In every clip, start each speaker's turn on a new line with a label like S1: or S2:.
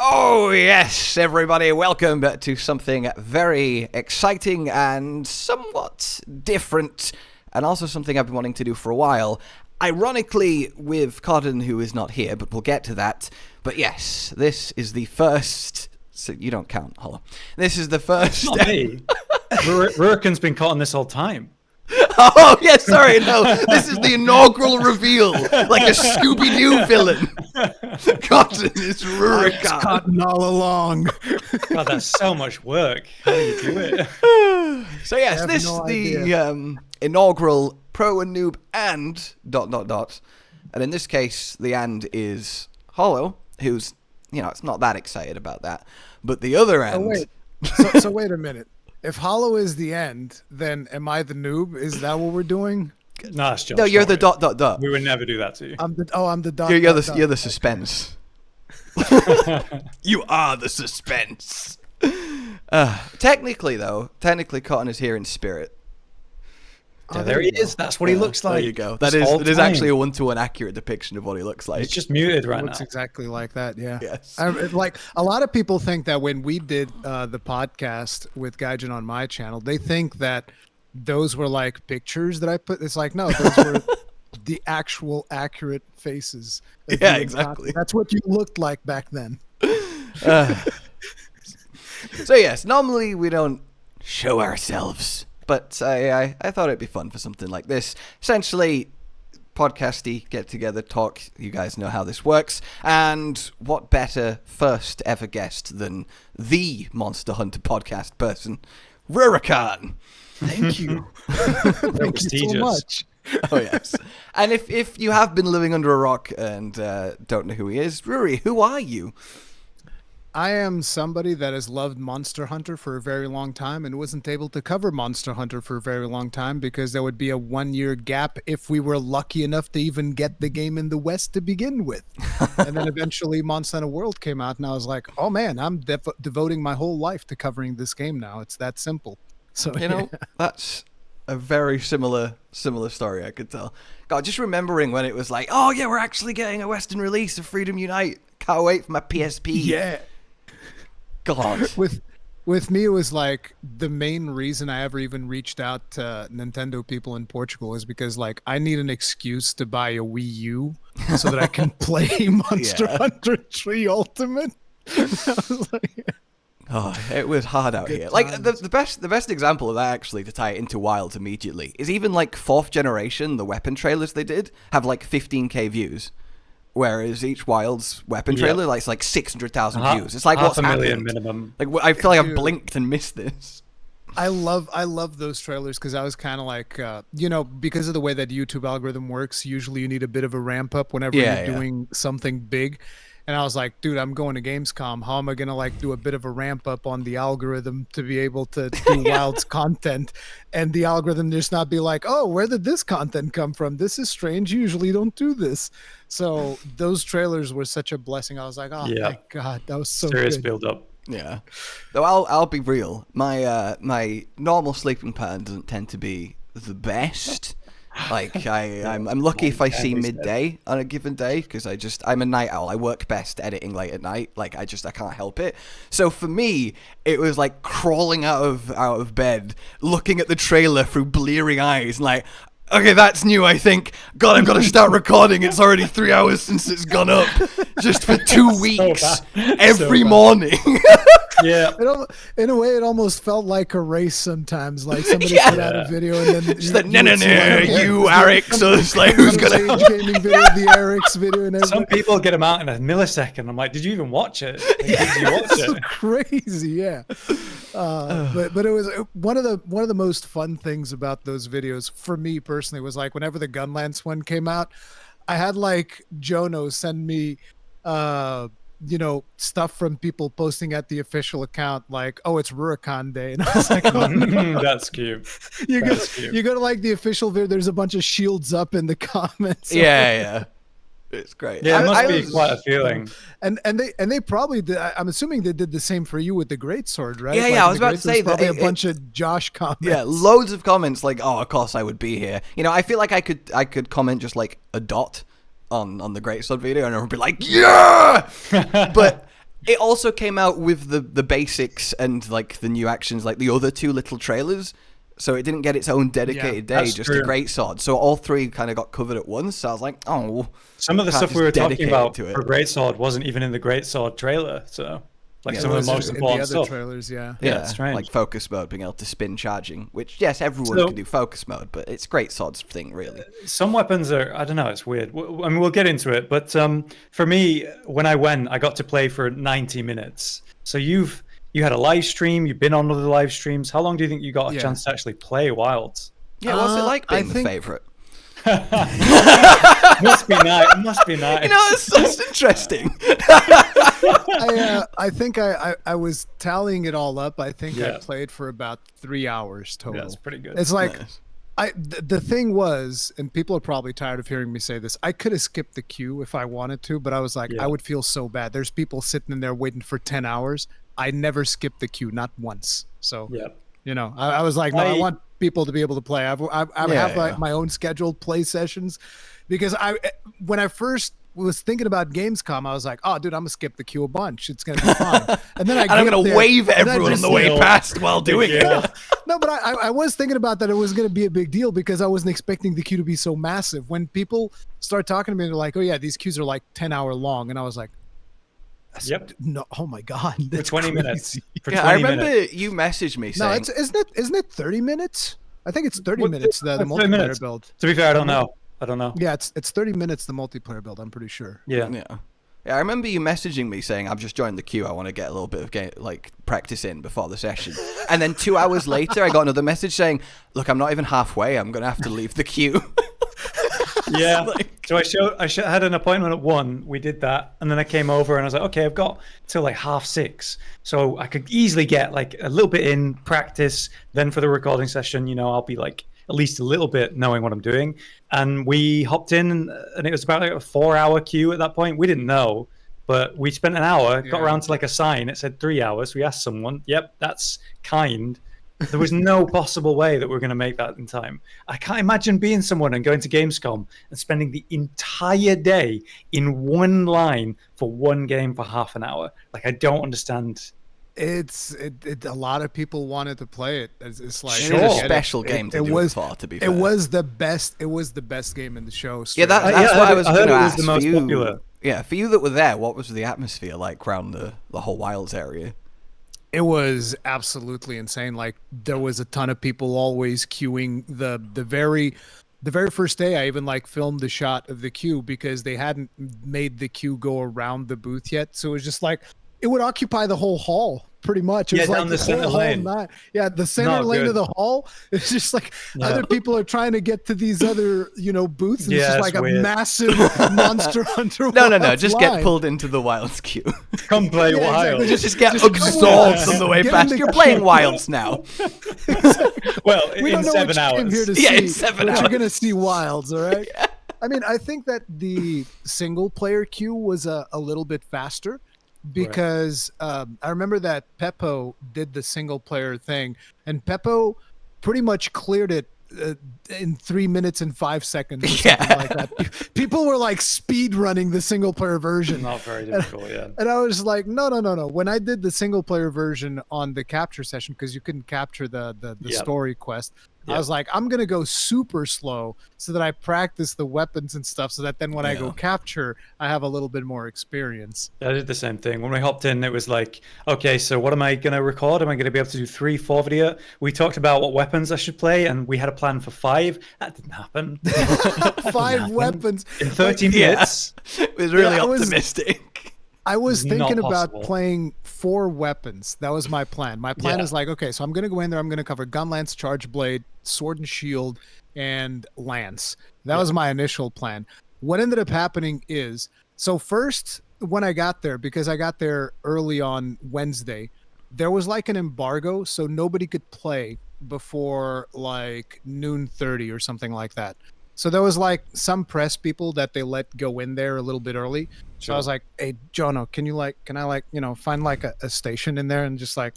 S1: Oh yes, everybody, welcome to something very exciting and somewhat different, and also something I've been wanting to do for a while. Ironically, with Codden, who is not here, but we'll get to that. But yes, this is the first... So you don't count, Hollow. This is the first...
S2: Not me. Rurikhan's been caught on this whole time.
S1: Oh, yeah, sorry, no. This is the inaugural reveal, like a Scooby-Doo villain. Cotton is Rurikhan.
S3: Cotton all along.
S2: God, that's so much work. How do you do it?
S1: So yes, this is the inaugural Pro and Noob and ... And in this case, the and is Hollow, who's, it's not that excited about that. But the other end...
S3: Oh, wait. So wait a minute. If Hollow is the end, then am I the noob? Is that what we're doing?
S2: No, it's Josh.
S1: No, you're the ...
S2: We would never do that to you.
S3: I'm the ...
S1: You're the suspense. You are the suspense. Technically, Cotton is here in spirit.
S2: Yeah, there he is. That's what he looks like.
S1: There you go. That is actually a one-to-one accurate depiction of what he looks like.
S2: He's just muted right now.
S3: Looks exactly like that. Yeah.
S1: Yes.
S3: Like a lot of people think that when we did the podcast with Gaijin on my channel, they think that those were like pictures that I put. It's like, no, those were the actual accurate faces.
S1: Yeah, exactly.
S3: That's what you looked like back then.
S1: So yes, normally we don't show ourselves. But I thought it'd be fun for something like this. Essentially, podcasty, get together, talk. You guys know how this works. And what better first ever guest than the Monster Hunter podcast person, Rurikhan.
S3: Thank you. Thank you so much.
S1: Oh, yes. And if you have been living under a rock and don't know who he is, Ruri, who are you?
S3: I am somebody that has loved Monster Hunter for a very long time and wasn't able to cover Monster Hunter for a very long time because there would be a 1-year gap if we were lucky enough to even get the game in the West to begin with. And then eventually Monster Hunter World came out and I was like, oh man, I'm devoting my whole life to covering this game now. It's that simple. So
S1: that's a very similar story, I could tell. God, just remembering when it was like, oh yeah, we're actually getting a Western release of Freedom Unite. Can't wait for my PSP.
S3: Yeah.
S1: God.
S3: With me, it was like the main reason I ever even reached out to Nintendo people in Portugal is because like I need an excuse to buy a Wii U so that I can play Monster Hunter 3 Ultimate. I was like,
S1: oh, it was hard out here. Like the best example of that, actually, to tie it into Wilds immediately, is even like 4th generation, the weapon trailers they did have like 15k views. Whereas each Wilds weapon trailer it's like 600,000 views. It's like what's happened?
S2: Minimum.
S1: Like I feel like I've blinked and missed this.
S3: I love those trailers because I was kind of like, because of the way that YouTube algorithm works, usually you need a bit of a ramp up whenever you're doing something big. And I was like, dude, I'm going to Gamescom. How am I going to like do a bit of a ramp up on the algorithm to be able to do Wilds content? And the algorithm just not be like, oh, where did this content come from? This is strange. You usually don't do this. So those trailers were such a blessing. I was like, oh my God, that was so
S2: serious
S3: good.
S2: build up.
S1: Yeah. Though I'll be real. My normal sleeping pattern doesn't tend to be the best. Like I'm lucky if I see midday on a given day because I'm a night owl. I work best editing late at night. Like I can't help it. So for me, it was like crawling out of bed, looking at the trailer through bleary eyes, and like, okay, that's new, I think. God, I've got to start recording. It's already 3 hours since it's gone up. Just for 2 weeks, every morning.
S2: Yeah.
S3: In a way, it almost felt like a race sometimes. Like somebody put out a video and then
S1: just like, no, you Eric. So it's like, who's gonna?
S3: RageGaming video, the Eric's video, and everything.
S2: Some people get them out in a millisecond. I'm like, did you even watch it? Like, did you watch it?
S3: Crazy, yeah. But it was one of the most fun things about those videos for me personally was like whenever the gunlance one came out, I had like Jono send me stuff from people posting at the official account like, oh, it's Rurikhan Day, and I was like, oh, no.
S2: That's cute.
S3: You go to like the official video, there's a bunch of shields up in the comments.
S1: Yeah. It's great.
S2: Yeah, it must be quite a feeling.
S3: And they probably did. I'm assuming they did the same for you with the greatsword, right?
S1: Yeah, I was about to say that.
S3: Probably a bunch of Josh comments.
S1: Yeah, loads of comments like, "Oh, of course I would be here." I feel like I could comment just like a dot on the greatsword video, and I would be like, "Yeah!" But it also came out with the basics and like the new actions, like the other 2 little trailers. So it didn't get its own dedicated day, just a greatsword. So all 3 kind of got covered at once. So I was like, oh.
S2: Some of the stuff we were talking about for greatsword wasn't even in the greatsword trailer. So like some of the most important stuff.
S3: Trailers,
S1: yeah, it's strange. Like focus mode, being able to spin charging, which yes, everyone can do focus mode, but it's greatsword's thing really.
S2: Some weapons are, I don't know, it's weird. I mean, we'll get into it, but for me, when I went, I got to play for 90 minutes. So you had a live stream, you've been on other live streams. How long do you think you got a chance to actually play Wilds?
S1: Yeah, what's it like being the favorite?
S2: Must be nice. Must be nice.
S1: You know, it's interesting.
S3: I think I was tallying it all up. I think I played for about 3 hours total.
S2: Yeah, that's pretty good.
S3: It's like the thing was, and people are probably tired of hearing me say this, I could have skipped the queue if I wanted to, but I was like, I would feel so bad. There's people sitting in there waiting for 10 hours. I never skipped the queue, not once. So, you know, I was like, no, I want people to be able to play. I have like my own scheduled play sessions, because when I first was thinking about Gamescom, I was like, oh, dude, I'm gonna skip the queue a bunch. It's gonna be fun. And then
S1: I'm gonna wave at everyone on the way past while doing it.
S3: No, but I was thinking about that it was gonna be a big deal, because I wasn't expecting the queue to be so massive. When people start talking to me, they're like, oh yeah, these queues are like 10-hour long, and I was like, no, oh my god,
S2: for 20 minutes. For 20
S1: I remember
S2: minutes.
S1: you messaged me saying,
S3: no, isn't it 30 minutes? I think it's 30 minutes. The multiplayer build.
S2: To be fair, I don't know. Yeah,
S3: it's 30 minutes the multiplayer build. I'm pretty sure.
S2: Yeah.
S1: I remember you messaging me saying, I've just joined the queue. I want to get a little bit of practice in before the session. And then 2 hours later, I got another message saying, look, I'm not even halfway. I'm going to have to leave the queue.
S2: Yeah. So I had an appointment at 1. We did that, and then I came over and I was like, okay, I've got till like 6:30, so I could easily get like a little bit in practice. Then for the recording session, you know, I'll be like at least a little bit knowing what I'm doing. And we hopped in, and it was about like a 4-hour queue at that point. We didn't know, but we spent an hour, got around to like a sign. It said 3 hours. We asked someone, yep, that's kind. There was no possible way that we were going to make that in time. I can't imagine being someone and going to Gamescom and spending the entire day in one line for one game for half an hour. Like, I don't understand.
S3: A lot of people wanted to play it. It's like
S1: it was a special game to do it for, to be fair.
S3: It was the best game in the show.
S1: Yeah, that's what I was going to ask. For you, for you that were there, what was the atmosphere like around the whole Wilds area?
S3: It was absolutely insane. Like, there was a ton of people always queuing. The very first day, I even like filmed the shot of the queue, because they hadn't made the queue go around the booth yet. So it was just like, it would occupy the whole hall pretty much. It was like
S2: down the center lane.
S3: The center lane of the hall. It's just like other people are trying to get to these other, you know, booths. And it's just like weird. A massive Monster Hunter.
S1: No. Just get pulled into the Wilds queue.
S2: Come play Wilds.
S1: Exactly. Just get absorbed on the way past. You're playing Wilds now.
S2: Well, in 7 hours.
S3: In 7 hours. You're going to see Wilds, all right? Yeah. I mean, I think that the single player queue was a little bit faster, because I remember that Peppo did the single player thing, and Peppo pretty much cleared it in 3 minutes and 5 seconds or something like that. People were like speed running the single player version.
S2: Not very difficult,
S3: And I was like, no. When I did the single player version on the capture session, because you couldn't capture the story quest, I was like, I'm going to go super slow so that I practice the weapons and stuff, so that then when I go capture, I have a little bit more experience.
S2: I did the same thing. When we hopped in, it was like, okay, so what am I going to record? Am I going to be able to do 3, 4 video? We talked about what weapons I should play, and we had a plan for 5. That didn't happen.
S3: 5 weapons.
S2: In 30 minutes.
S1: It was really optimistic.
S3: I was thinking about playing 4 weapons. That was my plan. My plan is like, okay, so I'm going to go in there. I'm going to cover gun, lance, charge blade, sword and shield, and lance. That was my initial plan. What ended up happening is, so first, when I got there, because I got there early on Wednesday, there was like an embargo, so nobody could play before like noon 30 or something like that. So there was like some press people that they let go in there a little bit early. So I was like, hey, Jono, can I find like a station in there, and just like,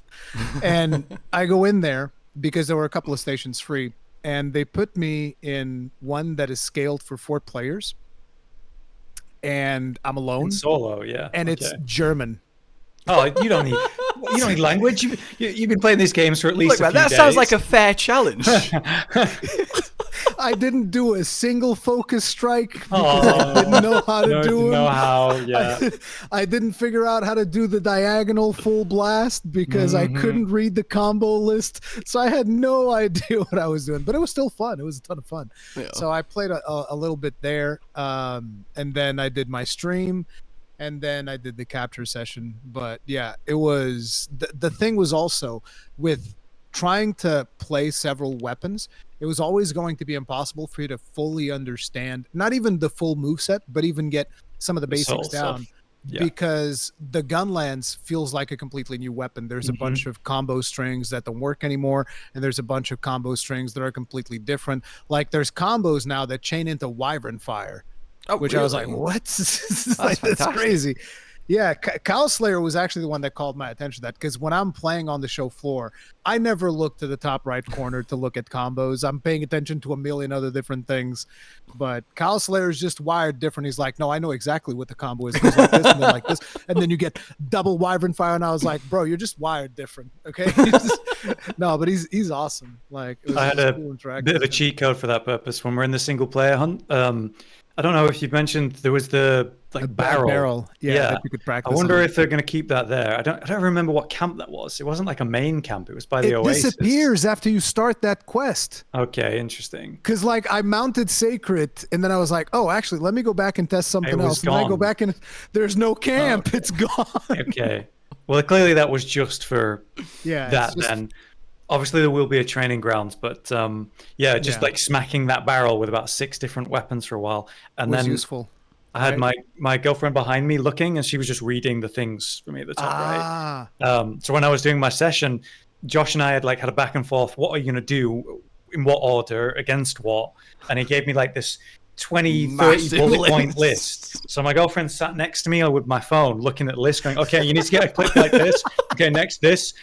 S3: and I go in there because there were a couple of stations free, and they put me in one that is scaled for 4 players, and I'm alone.
S2: Solo,
S3: and it's German.
S2: Oh, you don't need language. You've been playing these games for at least
S1: Look, man, that sounds like a fair challenge.
S3: I didn't do a single focus strike because I didn't know how to do them.
S2: Know how, yeah.
S3: I didn't figure out how to do the diagonal full blast because I couldn't read the combo list. So I had no idea what I was doing, but it was still fun. It was a ton of fun. Yeah. So I played a little bit there, and then I did my stream, and then I did the capture session. But yeah, it was the thing was also with trying to play several weapons. It was always going to be impossible for you to fully understand, not even the full moveset, but even get some of the basics down. Yeah. Because the gunlance feels like a completely new weapon. There's a bunch of combo strings that don't work anymore, and there's a bunch of combo strings that are completely different. Like there's combos now that chain into wyvern fire, which really? I was like, what? That's crazy. Yeah, Cow Slayer was actually the one that called my attention to that, because when I'm playing on the show floor, I never look to the top right corner to look at combos. I'm paying attention to a million other different things. But Cow Slayer is just wired different. He's like, no, I know exactly what the combo is. It goes like this and then like this. And then you get double wyvern fire. And I was like, bro, you're just wired different. Okay. No, but he's awesome. Like, it was
S2: I had a cool bit of a cheat code for that purpose when we're in the single player hunt. I don't know if you mentioned there was the barrel. Yeah. That you could practice. I wonder if they're going to keep that there. I don't remember what camp that was. It wasn't like a main camp. It was by the Oasis.
S3: It disappears after you start that quest.
S2: Okay, interesting.
S3: Because like I mounted Seikret, and then I was like, oh, actually, let me go back and test something else. And then I go back and there's no camp. Oh, okay. It's gone.
S2: Okay. Well, clearly that was just for that then. Obviously, there will be a training grounds, but like smacking that barrel with about 6 different weapons for a while, and then
S3: useful.
S2: I had my girlfriend behind me looking, and she was just reading the things for me at the top right. So when I was doing my session, Josh and I had had a back and forth. What are you gonna do? In what order? Against what? And he gave me like this 20, 30 bullet point list. So my girlfriend sat next to me with my phone looking at the list going, okay, you need to get a clip like this. Okay, next this,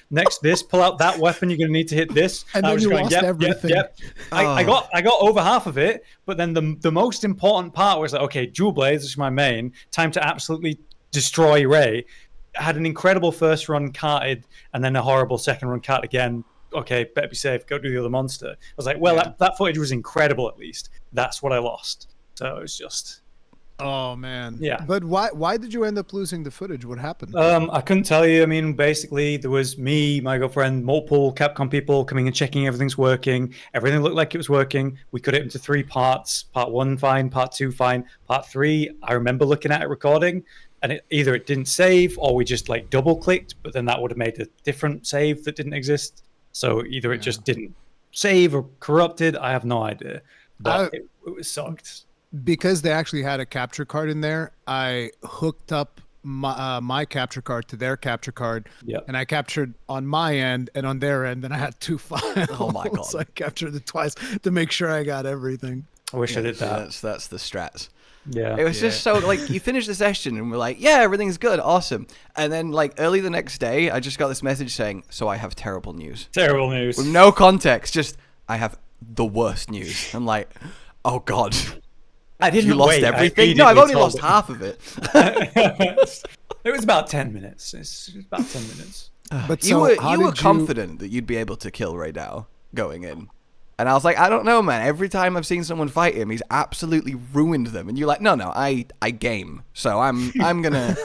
S2: pull out that weapon, you're going to need to hit this.
S3: And then I was going, everything.
S2: Yep. I got over half of it, but then the most important part was like, okay, dual blades, which is my main, time to absolutely destroy Ray. I had an incredible first run carted and then a horrible second run cart again. Okay, better be safe, go do the other monster. I was like, well, that footage was incredible at least. That's what I lost. So it's just...
S3: Oh, man.
S2: Yeah.
S3: But why did you end up losing the footage? What happened?
S2: I couldn't tell you. I mean, basically, there was me, my girlfriend, multiple Capcom people coming and checking everything's working. Everything looked like it was working. We cut it into 3 parts. Part 1, fine. Part 2, fine. Part 3, I remember looking at it recording, and either it didn't save, or we just double-clicked, but then that would have made a different save that didn't exist. So either it just didn't save or corrupted. I have no idea. But it was sucked.
S3: Because they actually had a capture card in there, I hooked up my capture card to their capture card.
S2: Yep.
S3: And I captured on my end and on their end, and I had 2 files.
S1: Oh my God.
S3: So I captured it twice to make sure I got everything.
S2: I wish I did that.
S1: That's the strats.
S2: Yeah.
S1: It was just so you finish the session and we're like, yeah, everything's good, awesome. And then early the next day, I just got this message saying, so I have terrible news.
S2: Terrible news.
S1: With no context, just I have the worst news. I'm like, oh God.
S2: I didn't
S1: You lost everything? No, I've only lost half of it.
S2: It was about 10 minutes. It's about 10 minutes.
S1: But you were confident that you'd be able to kill Ray Dow going in. And I was like, I don't know, man. Every time I've seen someone fight him, he's absolutely ruined them. And you're like, no, I game. So I'm gonna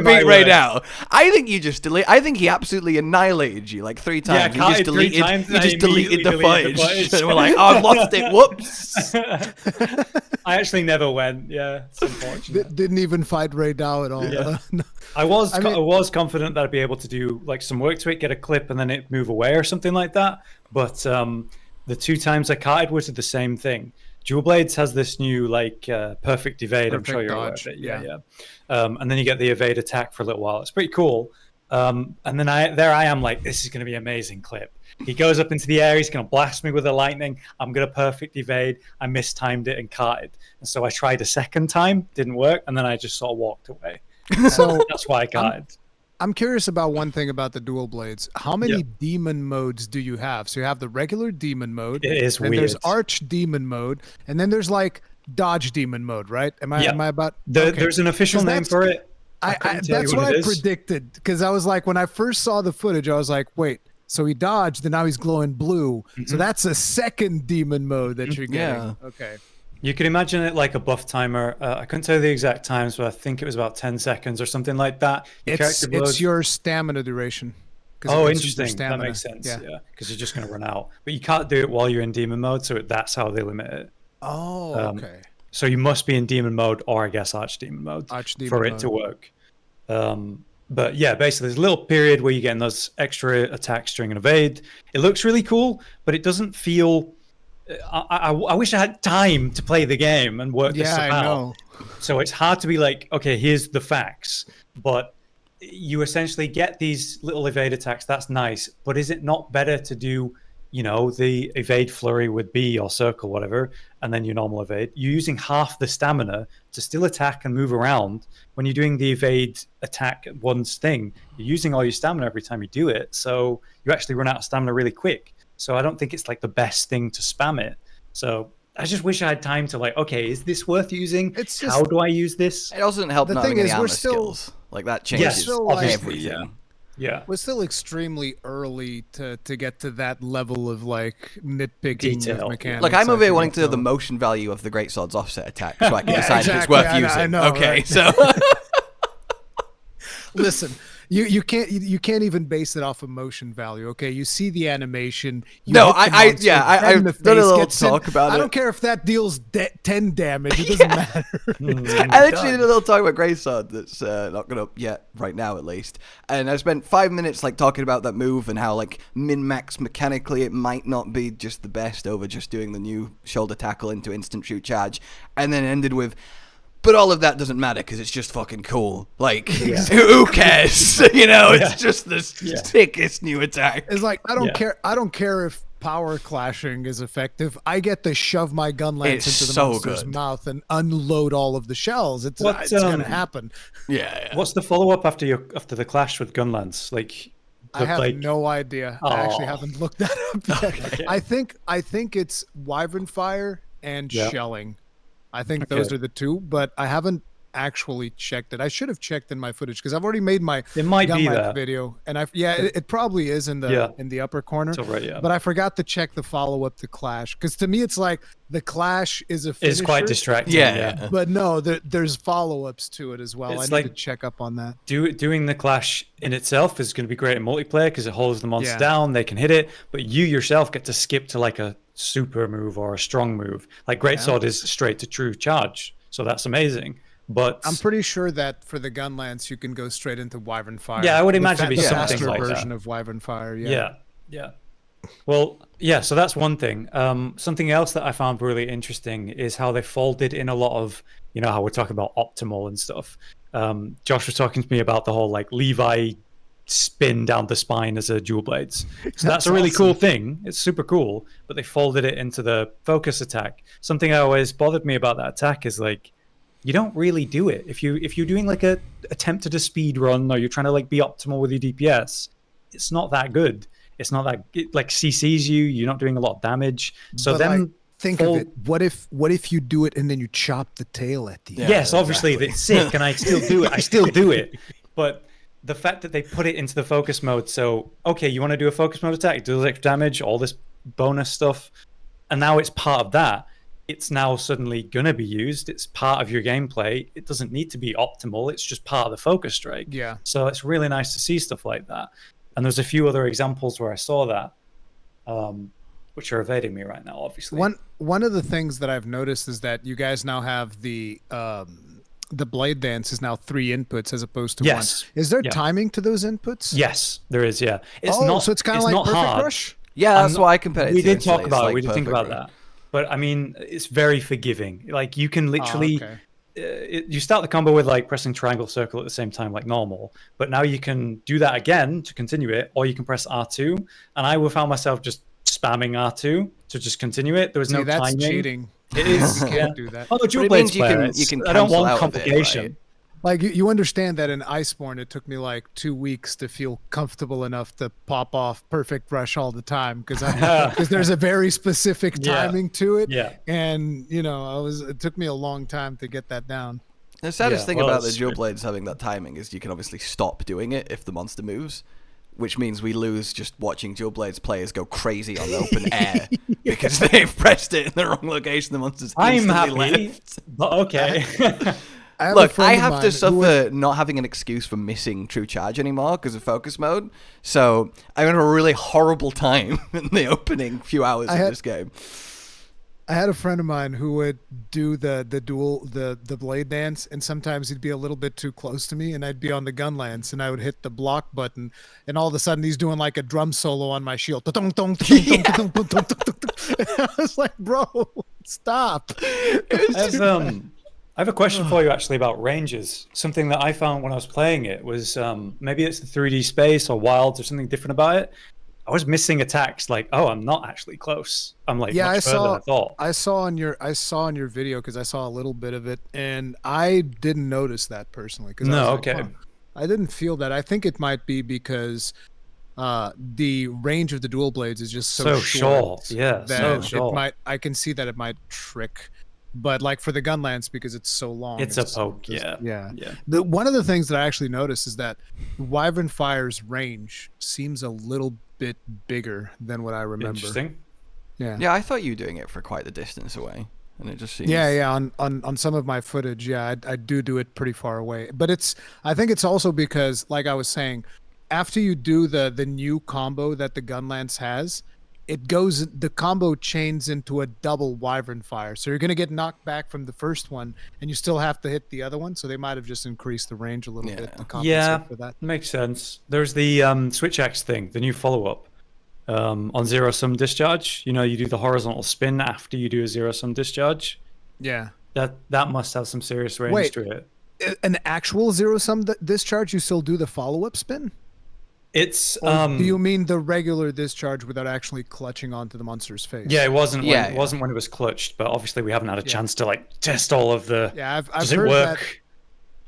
S1: beat Ray Dow. I think you just I think he absolutely annihilated you 3 times.
S2: Yeah,
S1: he just deleted the footage. And we're like, oh, I've lost it. Whoops.
S2: I actually never went. Yeah, it's unfortunate.
S3: Didn't even fight Ray Dow at all.
S2: Yeah. No. I was confident that I'd be able to do some work to it, get a clip, and then it move away or something like that. But the 2 times I carted was the same thing. Dual Blades has this new perfect evade. I'm sure you're aware of it. Yeah. And then you get the evade attack for a little while. It's pretty cool. And then I am like, this is going to be an amazing clip. He goes up into the air. He's going to blast me with the lightning. I'm going to perfect evade. I mistimed it and carted. And so I tried a second time. Didn't work. And then I just sort of walked away. So that's why I carted.
S3: I'm curious about one thing about the dual blades. How many demon modes do you have? So you have the regular demon mode.
S2: It is weird.
S3: There's arch demon mode, and then there's dodge demon mode, right? Am I about?
S2: There's an official name for it.
S3: That's what I predicted, because I was like, when I first saw the footage, I was like, wait, so he dodged and now he's glowing blue. So that's a second demon mode that you're getting.
S1: Yeah.
S3: Okay.
S2: You can imagine it like a buff timer. I couldn't tell you the exact times, but I think it was about 10 seconds or something like that.
S3: It's your stamina duration.
S2: Oh, interesting. That makes sense. Yeah, because you're just going to run out. But you can't do it while you're in demon mode, so that's how they limit it.
S3: Oh, okay.
S2: So you must be in demon mode, or I guess archdemon mode, for it to work. But yeah, basically, there's a little period where you're getting those extra attack, string, and evade. It looks really cool, but it doesn't feel... I wish I had time to play the game and work this stuff out. Know. So it's hard to be like, okay, here's the facts, but you essentially get these little evade attacks. That's nice, but is it not better to do, you know, the evade flurry with B or circle, whatever, and then your normal evade? You're using half the stamina to still attack and move around. When you're doing the evade attack one's thing, you're using all your stamina every time you do it, so you actually run out of stamina really quick. So I don't think it's like the best thing to spam it. So I just wish I had time to like, okay, is this worth using?
S3: It's just,
S2: how do I use this?
S1: It doesn't help not having any armor skills. Like that changes everything.
S2: Yeah.
S3: We're still extremely early to get to that level of like nitpicking
S2: detail.
S3: Mechanics.
S1: Like I'm over here wanting to know the motion value of the greatsword's offset attack, so I can decide if it's worth using.
S3: I know,
S1: okay,
S3: right?
S1: so
S3: listen. You can't even base it off of motion value. Okay, you see the animation. I've done a little talk about it. I don't care if that deals 10 damage. It doesn't matter.
S1: I literally did a little talk about greatsword that's not going up yet right now at least, and I spent 5 minutes like talking about that move and how like min-max mechanically it might not be just the best over just doing the new shoulder tackle into instant shoot charge, and then ended with, but all of that doesn't matter because it's just fucking cool. Like, who cares? You know, it's just the sickest new attack.
S3: It's like, I don't care. I don't care if power clashing is effective. I get to shove my gun lance into the monster's mouth and unload all of the shells. It's going to happen.
S1: Yeah.
S2: What's the follow-up after the clash with gun lance? Like,
S3: I have no idea. I actually haven't looked that up yet. Okay. I think it's wyvern fire and shelling. I think those are the two, but I haven't actually checked it. I should have checked in my footage because I've already made my video, and it probably is in the upper corner.
S2: It's right,
S3: but I forgot to check the follow up to clash because to me it's like the clash is a finisher.
S2: It's quite distracting. Yeah.
S3: But no, there's follow ups to it as well. I need to check up on that.
S2: Doing the clash in itself is going to be great in multiplayer because it holds the monster down. They can hit it, but you yourself get to skip to like a super move or a strong move. Like greatsword is straight to true charge, so that's amazing. But
S3: I'm pretty sure that for the gun lance you can go straight into wyvern fire.
S2: Yeah, I would imagine it'd be something like
S3: version
S2: that.
S3: Of wyvern fire.
S2: Yeah. Well, so that's one thing. Something else that I found really interesting is how they folded in a lot of, you know, how we're talking about optimal and stuff. Josh was talking to me about the whole like Levi spin down the spine as a dual blades. So that's a really cool thing. It's super cool, but they folded it into the focus attack. Something that always bothered me about that attack is like, you don't really do it. If you're doing like a attempted a speed run or you're trying to like be optimal with your DPS, it's not that good. It's not that it like CCs you. You're not doing a lot of damage. So but then
S3: think of it. What if you do it and then you chop the tail at the end?
S2: Yes, obviously it's sick, and I still do it. I still do it, but the fact that they put it into the focus mode, so okay, you want to do a focus mode attack, do extra damage, all this bonus stuff, and now it's part of that. It's now suddenly gonna be used. It's part of your gameplay. It doesn't need to be optimal. It's just part of the focus strike.
S3: Yeah.
S2: So it's really nice to see stuff like that. And there's a few other examples where I saw that, which are evading me right now, obviously.
S3: One of the things that I've noticed is that you guys now have the blade dance is now 3 inputs as opposed to 1. Is there timing to those inputs?
S2: Yes, there is. Yeah. It's
S3: so it's kind of like Perfect
S2: hard.
S3: Rush.
S1: Yeah, that's why I compared it.
S2: We did talk about it. We did think about that. But I mean, it's very forgiving. Like you can literally, you start the combo with like pressing triangle circle at the same time, like normal. But now you can do that again to continue it, or you can press R2. And I found myself just spamming R2 to just continue it. There was no
S3: that's
S2: timing.
S3: Cheating.
S2: It is.
S3: You can't do that.
S2: Oh, dual blades player.
S1: You can
S2: I don't
S1: cancel
S2: want
S1: out
S2: complication.
S1: of it, right?
S3: Like you understand that in Iceborne, it took me like 2 weeks to feel comfortable enough to pop off Perfect Rush all the time because there's a very specific timing to it.
S2: Yeah.
S3: And you know, it took me a long time to get that down.
S1: The saddest thing about the dual blades having that timing is you can obviously stop doing it if the monster moves, which means we lose just watching dual blades players go crazy on the open air because they've pressed it in the wrong location. The monster's instantly left.
S2: But okay.
S1: Look, I have to suffer not having an excuse for missing true charge anymore because of focus mode. So I had a really horrible time in the opening few hours of this game.
S3: I had a friend of mine who would do the blade dance, and sometimes he'd be a little bit too close to me, and I'd be on the gunlance, and I would hit the block button, and all of a sudden he's doing like a drum solo on my shield. I was like, bro, stop.
S2: I have a question for you actually about ranges. Something that I found when I was playing it was maybe it's the 3D space or wilds or something different about it. I was missing attacks like, oh, I'm not actually close. I'm like much further than I thought.
S3: I saw on your video because I saw a little bit of it, and I didn't notice that personally. I didn't feel that. I think it might be because the range of the dual blades is just so short.
S2: Yeah, so short.
S3: I can see that it might trick. But like for the gunlance, because it's so long,
S2: it's a poke.
S3: Yeah. One of the things that I actually noticed is that Wyvern Fire's range seems a little bit bigger than what I remember.
S2: Interesting.
S1: Yeah, I thought you were doing it for quite the distance away, and it just seems.
S3: On some of my footage, I do it pretty far away. But I think it's also because, like I was saying, after you do the new combo that the gunlance has, the combo chains into a double Wyvern Fire. So you're going to get knocked back from the first one, and you still have to hit the other one. So they might have just increased the range a little bit to compensate for that.
S2: Makes sense. There's the switch axe thing, the new follow-up on zero-sum discharge. You know, you do the horizontal spin after you do a zero-sum discharge.
S3: Yeah.
S2: That must have some serious range to it.
S3: An actual zero-sum discharge, you still do the follow-up spin?
S2: It's
S3: do you mean the regular discharge without actually clutching onto the monster's face?
S2: Yeah, it wasn't when it was clutched, but obviously we haven't had a chance to like test all of the.
S3: Yeah,
S2: does it work?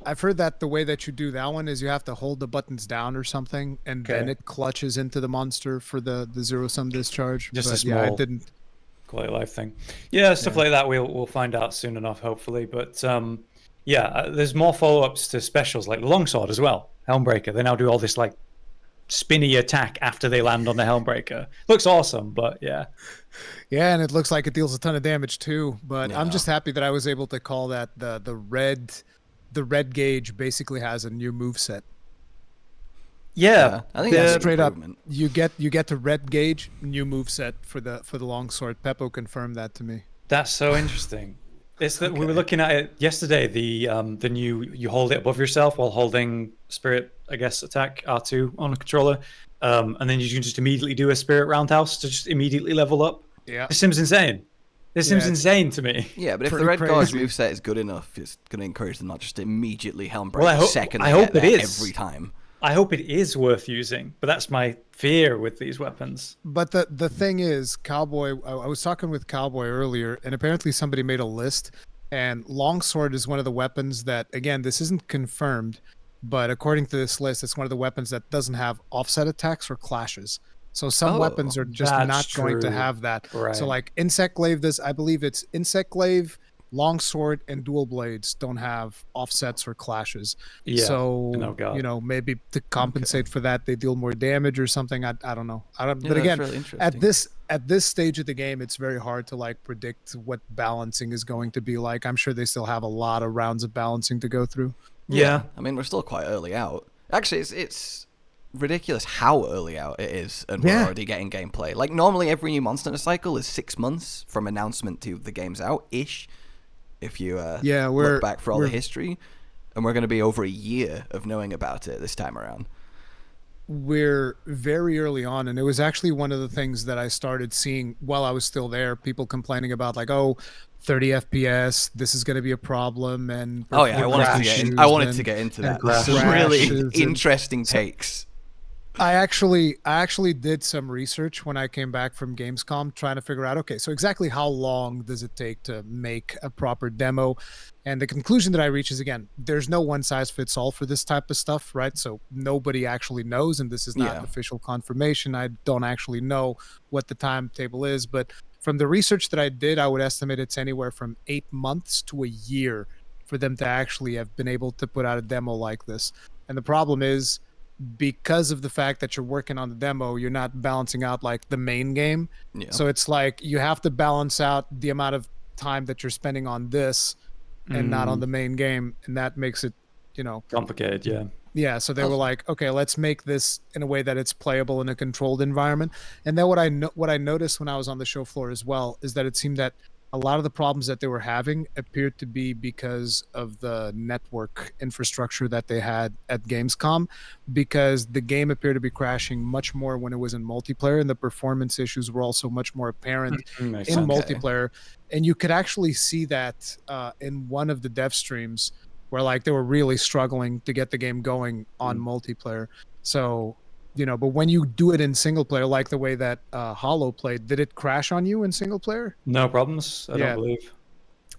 S3: I've heard that the way that you do that one is you have to hold the buttons down or something, and then it clutches into the monster for the zero-sum discharge.
S2: Just a small
S3: I didn't
S2: quality of life thing. Yeah, stuff like that we'll find out soon enough, hopefully. But there's more follow-ups to specials like the longsword as well. Helmbreaker. They now do all this like spinny attack after they land on the Helmbreaker. Looks awesome, but yeah,
S3: and it looks like it deals a ton of damage too. But I'm just happy that I was able to call that the red gauge basically has a new moveset.
S1: I think that's
S3: straight up. You get the red gauge new moveset for the longsword. Peppo confirmed that to me.
S2: That's so interesting. It's that we were looking at it yesterday. The new, you hold it above yourself while holding spirit, I guess, attack R2 on a controller, and then you can just immediately do a spirit roundhouse to just immediately level up.
S3: Yeah,
S2: this seems insane. This seems insane to me.
S1: Yeah, but if the red gauge moveset is good enough, it's going to encourage them not just to immediately Helmbreak
S2: I hope it is
S1: every time.
S2: I hope it is worth using, but that's my fear with these weapons.
S3: But the thing is, Cowboy, I was talking with Cowboy earlier, and apparently somebody made a list, and longsword is one of the weapons that, again, this isn't confirmed, but according to this list, it's one of the weapons that doesn't have offset attacks or clashes. So some weapons are just not going to have that.
S2: Right.
S3: So like Insect Glaive, I believe it's Insect Glaive, longsword, and dual blades don't have offsets or clashes.
S2: Yeah.
S3: So maybe to compensate for that, they deal more damage or something. I don't know. But again,
S1: really
S3: at this stage of the game, it's very hard to like predict what balancing is going to be like. I'm sure they still have a lot of rounds of balancing to go through.
S2: Yeah.
S1: I mean, we're still quite early out. Actually, it's ridiculous how early out it is, and we're already getting gameplay. Like normally, every new Monster Hunter cycle is 6 months from announcement to the game's out ish. If you look back for all the history, and we're going to be over a year of knowing about it this time around.
S3: We're very early on, and it was actually one of the things that I started seeing while I was still there. People complaining about like, 30 FPS, this is going to be a problem, and
S1: I wanted to get into that. Some really interesting takes.
S3: I actually did some research when I came back from Gamescom trying to figure out, okay, so exactly how long does it take to make a proper demo? And the conclusion that I reach is, again, there's no one size fits all for this type of stuff, right? So nobody actually knows, and this is not official confirmation. I don't actually know what the timetable is, but from the research that I did, I would estimate it's anywhere from 8 months to a year for them to actually have been able to put out a demo like this. And the problem is, because of the fact that you're working on the demo, you're not balancing out like the main game.
S1: Yeah.
S3: So it's like you have to balance out the amount of time that you're spending on this and not on the main game, and that makes it, you know,
S2: complicated. Yeah.
S3: Yeah, so they were like, okay, let's make this in a way that it's playable in a controlled environment. And then what I noticed when I was on the show floor as well is that it seemed that a lot of the problems that they were having appeared to be because of the network infrastructure that they had at Gamescom, because the game appeared to be crashing much more when it was in multiplayer, and the performance issues were also much more apparent in multiplayer. And you could actually see that in one of the dev streams, where like they were really struggling to get the game going on multiplayer. So, you know, but when you do it in single player, like the way that Hollow played, did it crash on you in single player?
S2: No problems, I don't believe.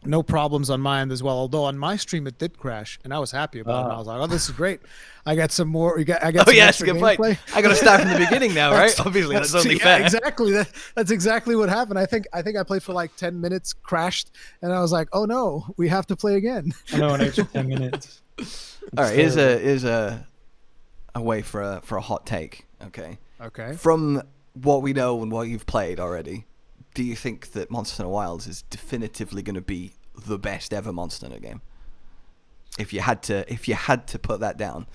S3: No problems on my end as well. Although on my stream it did crash, and I was happy about it. I was like, "Oh, this is great! I got some more. I got some
S1: yes, good point. I got to start from the beginning now, right? Obviously, that's only fair.
S3: Exactly. That's exactly what happened. I think I played for like 10 minutes, crashed, and I was like, "Oh no, we have to play again."
S2: I know, an extra 10 minutes.
S1: All right, here's a way for a hot take. Okay.
S3: Okay.
S1: From what we know and what you've played already, do you think that Monster Hunter Wilds is definitively going to be the best ever Monster Hunter game? If you had to put that down.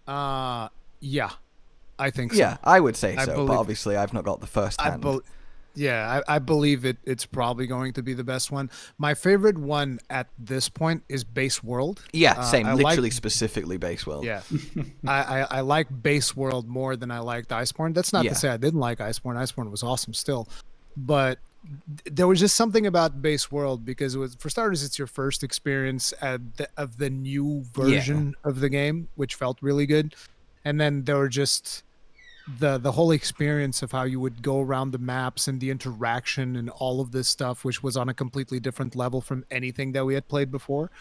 S3: Yeah, I think so.
S1: Yeah, I would say so, but obviously I've not got the first hand.
S3: I believe it's probably going to be the best one. My favorite one at this point is Base World.
S1: Yeah, same. Literally specifically Base World.
S3: Yeah. I like Base World more than I liked Iceborne. That's not to say I didn't like Iceborne. Iceborne was awesome still. But there was just something about Base World, because it was, for starters, it's your first experience of the new version of the game, which felt really good. And then there were just the whole experience of how you would go around the maps and the interaction and all of this stuff, which was on a completely different level from anything that we had played before.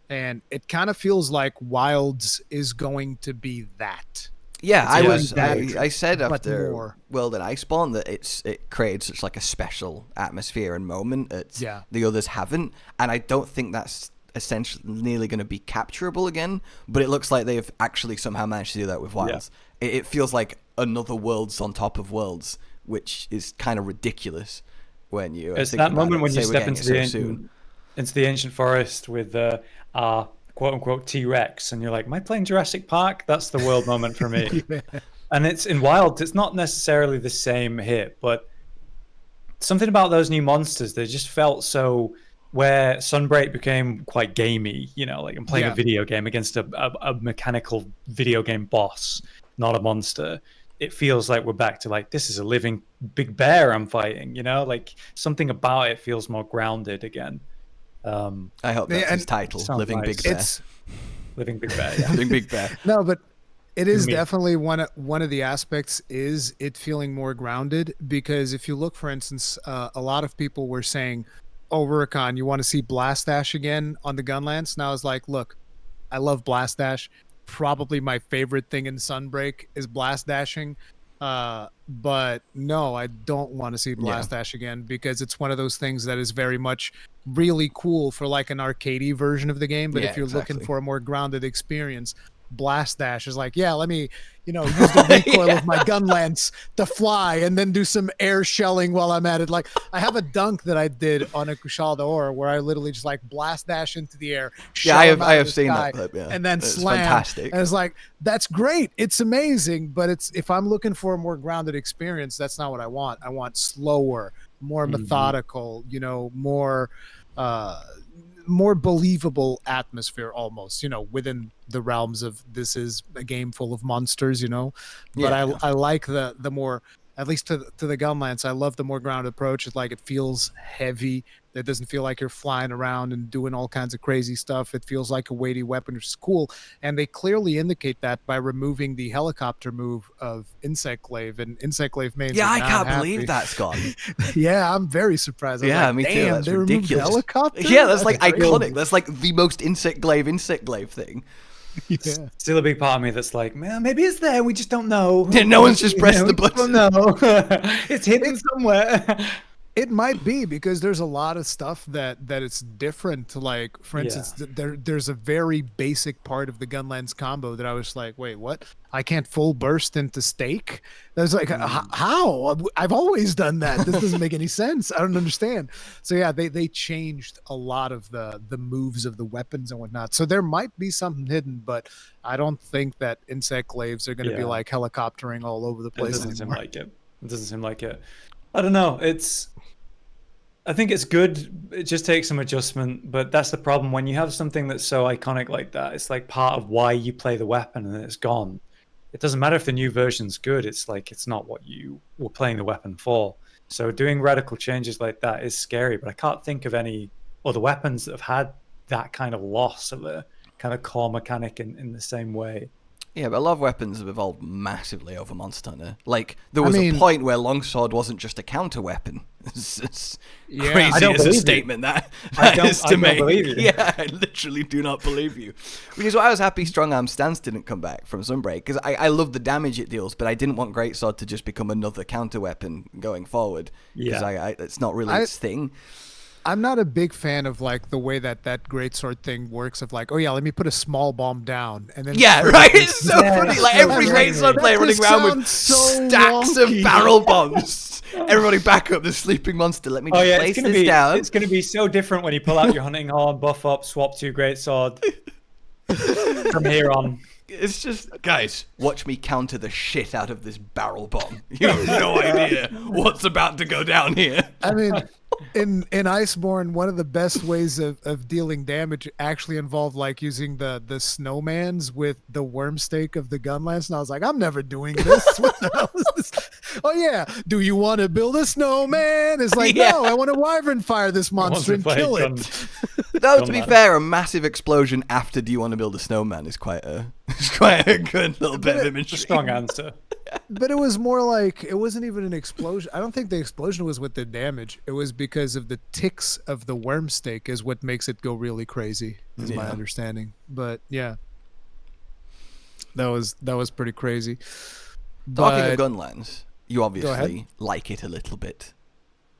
S3: And it kind of feels like Wilds is going to be that.
S1: Yeah, I said after World and Iceborne that it created such like a special atmosphere and moment that the others haven't, and I don't think that's essentially nearly going to be capturable again, but it looks like they've actually somehow managed to do that with Wilds. It feels like another Worlds on top of Worlds, which is kind of ridiculous when you
S2: it's that moment when you step into the ancient forest with quote-unquote T-Rex, and you're like, am I playing Jurassic Park? That's the world moment for me. And it's in Wild, it's not necessarily the same hit, but something about those new monsters, they just felt so, where Sunbreak became quite gamey, you know, like I'm playing a video game against a mechanical video game boss, not a monster. It feels like we're back to like, this is a living big bear I'm fighting, you know, like something about it feels more grounded again.
S1: I hope that's his title, Living Big Bear.
S2: Living Big Bear,
S1: Living Big Bear.
S3: No, but it is definitely one of the aspects is it feeling more grounded, because if you look, for instance, a lot of people were saying, oh, Rurikhan, you want to see Blast Dash again on the gunlance? And I was like, look, I love Blast Dash. Probably my favorite thing in Sunbreak is Blast Dashing. But no, I don't want to see Blast Dash again, because it's one of those things that is very much really cool for like an arcadey version of the game. But if you're looking for a more grounded experience, Blast Dash is like, let me, use the recoil of my gun lance to fly and then do some air shelling while I'm at it. Like, I have a dunk that I did on a Kushal d'Or where I literally just like Blast Dash into the air.
S1: I have seen that clip,
S3: and then slam.
S1: Fantastic.
S3: And it's like, that's great. It's amazing. But if I'm looking for a more grounded experience, that's not what I want. I want slower, more methodical, more believable atmosphere almost, within the realms of this is a game full of monsters, but I like the more, at least to the gunlance, I love the more grounded approach. It's like, it feels heavy. It doesn't feel like you're flying around and doing all kinds of crazy stuff. It feels like a weighty weapon, which is cool. And they clearly indicate that by removing the helicopter move of Insect Glaive, and Insect Glaive mains.
S1: Yeah, I can't believe that's gone.
S3: Yeah, I'm very surprised.
S1: Me too. That's ridiculous.
S3: Helicopter?
S1: Yeah, that's like iconic. That's like the most Insect Glaive thing.
S3: Yeah.
S2: Still a big part of me that's like, man, maybe it's there, we just don't know.
S1: No one's just pressed the button.
S2: No, it's hidden somewhere.
S3: It might be because there's a lot of stuff that it's different. Like, for instance, there's a very basic part of the gunlance combo that I was like, wait, what? I can't full burst into stake? I was like, how? I've always done that. This doesn't make any sense. I don't understand. So yeah, they changed a lot of the moves of the weapons and whatnot. So there might be something hidden, but I don't think that insect glaives are going to be like helicoptering all over the place.
S2: It doesn't seem like it. It doesn't seem like it. I don't know. I think it's good. It just takes some adjustment, but that's the problem when you have something that's so iconic like that. It's like part of why you play the weapon, and then it's gone. It doesn't matter if the new version's good. It's like it's not what you were playing the weapon for. So doing radical changes like that is scary, but I can't think of any other weapons that have had that kind of loss of a kind of core mechanic in the same way.
S1: Yeah, but a lot of weapons have evolved massively over Monster Hunter. Like, there was a point where longsword wasn't just a counter weapon. It's crazy as a statement that is to make. Believe you. Yeah, I literally do not believe you. Which is why I was happy Strong Arm Stance didn't come back from Sunbreak, because I love the damage it deals, but I didn't want Greatsword to just become another counter weapon going forward, because it's not really its thing.
S3: I'm not a big fan of like the way that greatsword thing works. Of like, oh yeah, let me put a small bomb down, and then
S1: right. It's so funny. Like every greatsword player running around with stacks of barrel bombs. Everybody back up the sleeping monster. Let me just place this down.
S2: It's going to be so different when you pull out your hunting horn, buff up, swap to greatsword from here on.
S1: It's just, guys, watch me counter the shit out of this barrel bomb. You have no idea what's about to go down here.
S3: I mean, in Iceborne, one of the best ways of dealing damage actually involved like using the snowmans with the worm stake of the gunlance. And I was like, I'm never doing this. What the hell is this? Oh yeah, do you want to build a snowman? It's like, no, I want to wyvern fire this monster and kill it.
S1: Though, to be fair, a massive explosion after do you want to build a snowman is quite a good little bit of imagery.
S2: It's a strong answer.
S3: But it was more like, it wasn't even an explosion. I don't think the explosion was with the damage. It was because of the ticks of the worm stake is what makes it go really crazy, is my understanding. But yeah, that was pretty crazy.
S1: Talking of gunlands, you obviously like it a little bit.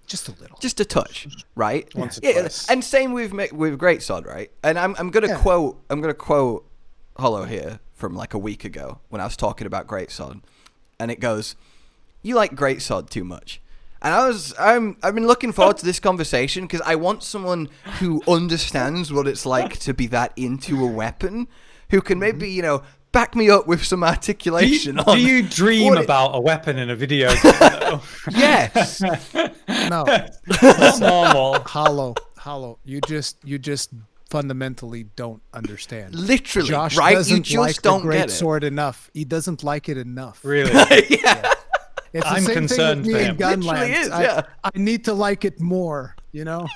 S3: Just a little.
S1: Just a touch, right?
S2: Once or twice.
S1: And same with Greatsword, right? And I'm gonna quote Hollow here from like a week ago when I was talking about Greatsword, and it goes, "You like Greatsword too much." And I've been looking forward to this conversation because I want someone who understands what it's like to be that into a weapon, who can maybe, back me up with some articulation.
S2: Do you dream about a weapon in a video game, though?
S1: Yes.
S3: No.
S2: That's normal.
S3: Hollow. You just fundamentally don't understand.
S1: Literally,
S3: Josh
S1: right?
S3: Doesn't
S1: you just
S3: like
S1: don't
S3: the
S1: get
S3: great
S1: it.
S3: sword enough. He doesn't like it enough.
S2: Really?
S1: Yeah.
S3: It's the
S2: I'm
S3: same
S2: concerned
S3: thing with me
S2: for
S3: and
S2: him.
S3: Gunlance.
S1: Literally is, yeah.
S3: I need to like it more, I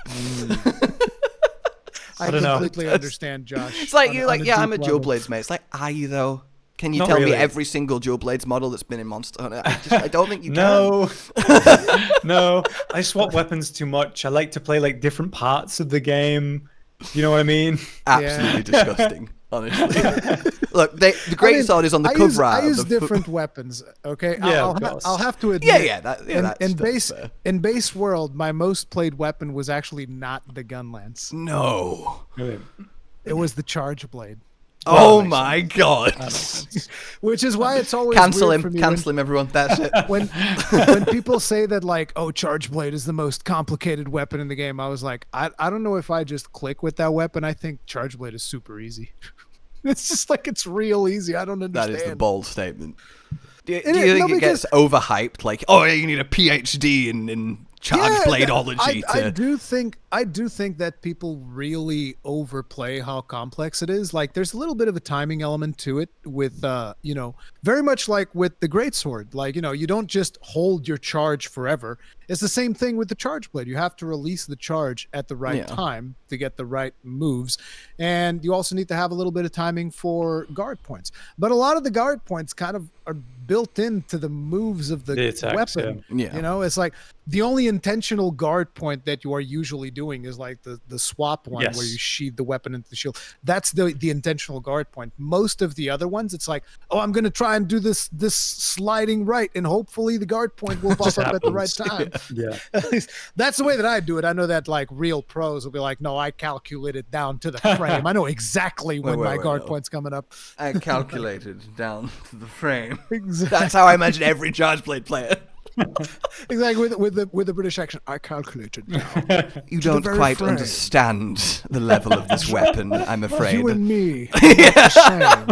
S2: don't know.
S3: completely understand, Josh.
S1: It's like you're like, I'm a
S3: deep
S1: Dual
S3: level.
S1: Blades mate. It's like, are you though? Can you
S2: Not
S1: tell me
S2: really.
S1: every single Dual Blades model that's been in Monster Hunter? I don't think you can.
S2: No. No. I swap weapons too much. I like to play like different parts of the game. You know what I mean?
S1: Absolutely disgusting, honestly. Look, the Greatsword is on the cover art.
S3: I use different weapons. Okay,
S2: Yeah,
S3: I'll have to admit.
S1: In
S3: base world, my most played weapon was actually not the gunlance.
S1: No.
S2: Really?
S3: It was the charge blade.
S1: Oh my god.
S3: Which is why it's always
S1: Cancel
S3: weird
S1: him.
S3: for me
S1: Cancel him, everyone. That's it.
S3: when people say that like, oh, charge blade is the most complicated weapon in the game, I was like, I don't know if I just click with that weapon. I think charge blade is super easy. It's just like, it's real easy. I don't understand.
S1: That is the bold statement. Do you think it gets overhyped? Like, oh, you need a PhD in charge bladeology.
S3: I do think that people really overplay how complex it is. Like, there's a little bit of a timing element to it with, very much like with the greatsword. Like, you don't just hold your charge forever. It's the same thing with the charge blade. You have to release the charge at the right time to get the right moves. And you also need to have a little bit of timing for guard points. But a lot of the guard points kind of are built into the moves of the
S2: attacks,
S3: weapon.
S1: Yeah.
S3: You know, it's like the only intentional guard point that you are usually doing is like the swap one where you sheathe the weapon into the shield. That's the intentional guard point. Most of the other ones, it's like, oh, I'm gonna try and do this sliding right, and hopefully the guard point will pop up at the right time.
S2: Yeah.
S3: At least that's the way that I do it. I know that like real pros will be like, no, I calculated down to the frame. I know exactly when my guard point's coming up.
S1: I calculated down to the frame.
S3: Exactly.
S1: That's how I imagine every Chargeblade player.
S3: Exactly, with the British accent. I calculated down.
S1: You don't quite understand the level of this weapon, I'm afraid.
S3: You and me. The same.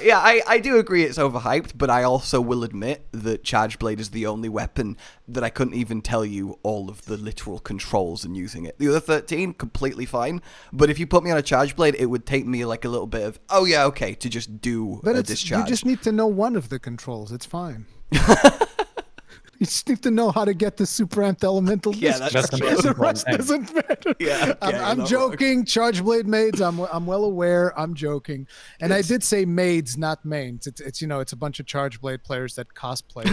S1: Yeah, I do agree it's overhyped, but I also will admit that Chargeblade is the only weapon that I couldn't even tell you all of the literal controls in using it. The other 13, completely fine, but if you put me on a Chargeblade, it would take me like a little bit of, oh yeah, okay, to just do a discharge.
S3: You just need to know one of the controls. It's fine. You just need to know how to get the super amped elemental.
S1: Yeah, that's true.
S3: The rest doesn't matter.
S1: Yeah,
S3: I'm joking. Chargeblade maids. I'm well aware. I'm joking. And I did say maids, not mains. It's it's a bunch of Chargeblade players that cosplay.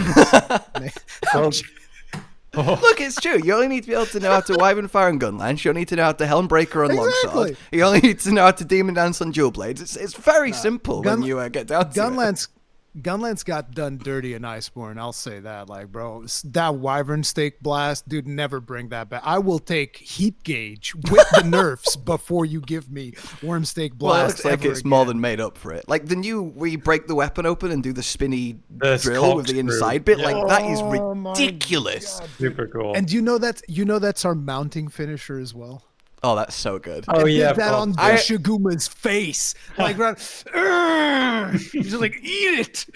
S1: Look, it's true. You only need to be able to know how to wyvern fire and gunlance. You only need to know how to helm breaker on longsword. You only need to know how to demon dance on dual blades. It's very simple when you get down to it.
S3: Gunlance got done dirty in Iceborne. I'll say that. Like, bro, that wyvern stake blast, dude, never bring that back. I will take heat gauge with the nerfs before you give me worm stake blast.
S1: Well, it looks like it's more than made up for it. Like the new where you break the weapon open and do the spinny drill with the inside bit. Like that is ridiculous.
S2: Super cool.
S3: And you know that's our mounting finisher as well.
S1: Oh, that's so good.
S2: Oh, yeah.
S3: That on doshaguma's face. Like, he's just like, eat it.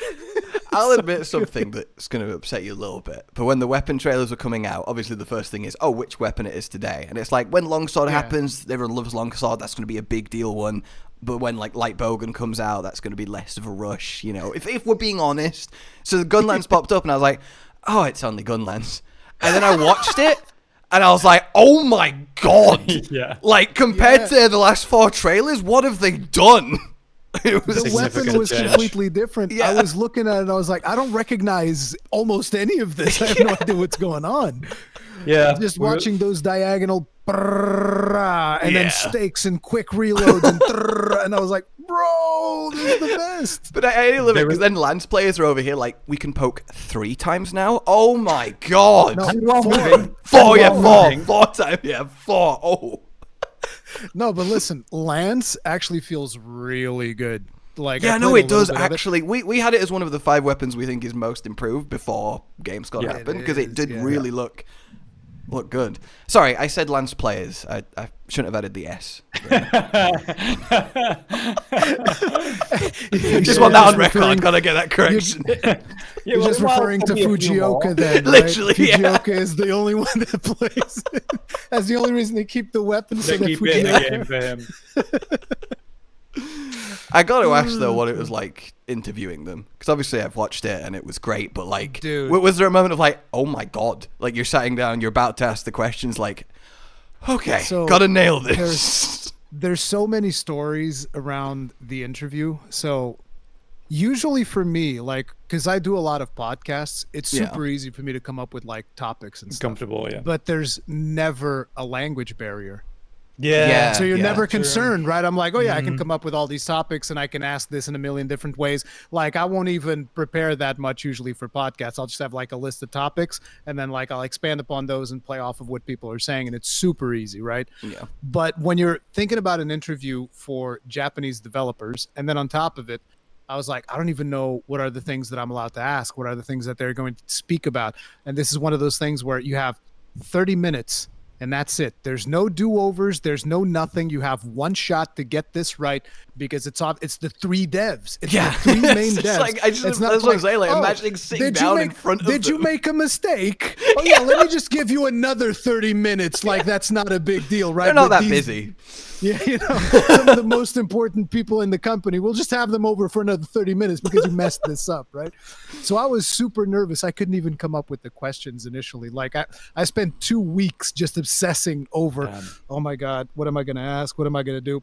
S1: I'll admit something that's going to upset you a little bit. But when the weapon trailers were coming out, obviously the first thing is, oh, which weapon it is today. And it's like, when longsword happens, everyone loves longsword. That's going to be a big deal one. But when like light bowgun comes out, that's going to be less of a rush, you know, if we're being honest. So the gunlance popped up and I was like, oh, it's only gunlance. And then I watched it. And I was like, oh my god.
S2: Yeah.
S1: Like, compared to the last 4 trailers, what have they done?
S3: The weapon was completely different.
S1: Yeah.
S3: I was looking at it and I was like, I don't recognize almost any of this. I have no idea what's going on.
S2: Yeah.
S3: Just watching those diagonal and then stakes and quick reloads and I was like, bro, this is the best.
S1: But I love it because then Lance players are over here like, we can poke 3 times now? Oh my god.
S3: No,
S1: 4 times. Yeah, 4. Oh.
S3: No, but listen, Lance actually feels really good. Like,
S1: yeah, no, it does actually. We had it as one of the 5 weapons we think is most improved before gamescom happened because it did really look good. Sorry, I said Lance players. I shouldn't have added the S. Just want that on record. Gotta get that correction.
S3: You're just referring to Fujioka then, right?
S1: Literally,
S3: Fujioka is the only one that plays. That's the only reason they keep the weapon so that
S2: keep it in the game for him.
S1: I got to ask though what it was like interviewing them because obviously I've watched it and it was great, but like,
S3: dude,
S1: was there a moment of like, oh my god, like you're sitting down, you're about to ask the questions, like, okay, so gotta nail this.
S3: There's so many stories around the interview. So usually for me, like, because I do a lot of podcasts, it's super easy for me to come up with like topics and stuff.
S2: Comfortable, yeah.
S3: But there's never a language barrier.
S2: Yeah.
S3: So you're never concerned, right? I'm like, oh yeah, I can come up with all these topics and I can ask this in a million different ways. Like I won't even prepare that much usually for podcasts. I'll just have like a list of topics and then like I'll expand upon those and play off of what people are saying. And it's super easy, right?
S1: Yeah.
S3: But when you're thinking about an interview for Japanese developers, and then on top of it, I was like, I don't even know what are the things that I'm allowed to ask. What are the things that they're going to speak about? And this is one of those things where you have 30 minutes and that's it. There's no do-overs. There's no nothing. You have one shot to get this right because it's the 3 devs. It's the 3 main devs.
S1: Like, that's what I'm saying. Like, imagining sitting down in front of them.
S3: Did you make a mistake? Oh, yeah, let me just give you another 30 minutes. Like, that's not a big deal, right?
S1: They're not that busy.
S3: Yeah, you know, some of the most important people in the company, we'll just have them over for another 30 minutes because you messed this up, right? So I was super nervous. I couldn't even come up with the questions initially. Like I spent 2 weeks just obsessing over, oh my God, what am I going to ask? What am I going to do?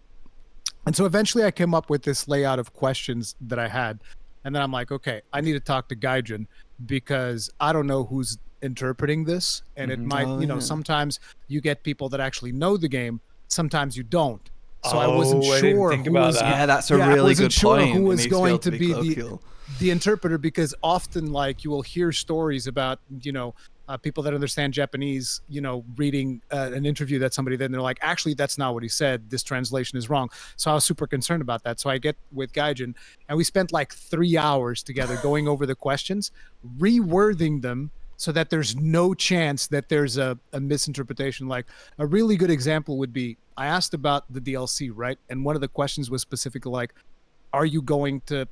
S3: And so eventually I came up with this layout of questions that I had. And then I'm like, okay, I need to talk to Gaijin because I don't know who's interpreting this. And it might, sometimes you get people that actually know the game. Sometimes you don't. So I wasn't sure who was.
S1: Yeah, that's a really good point.
S3: Who was going to be the interpreter, because often, like, you will hear stories about, people that understand Japanese, reading an interview that somebody did, and they're like, actually, that's not what he said. This translation is wrong. So I was super concerned about that. So I get with Gaijin, and we spent like 3 hours together going over the questions, rewording them so that there's no chance that there's a misinterpretation. Like, a really good example would be, I asked about the DLC, right? And one of the questions was specifically like, are you going to,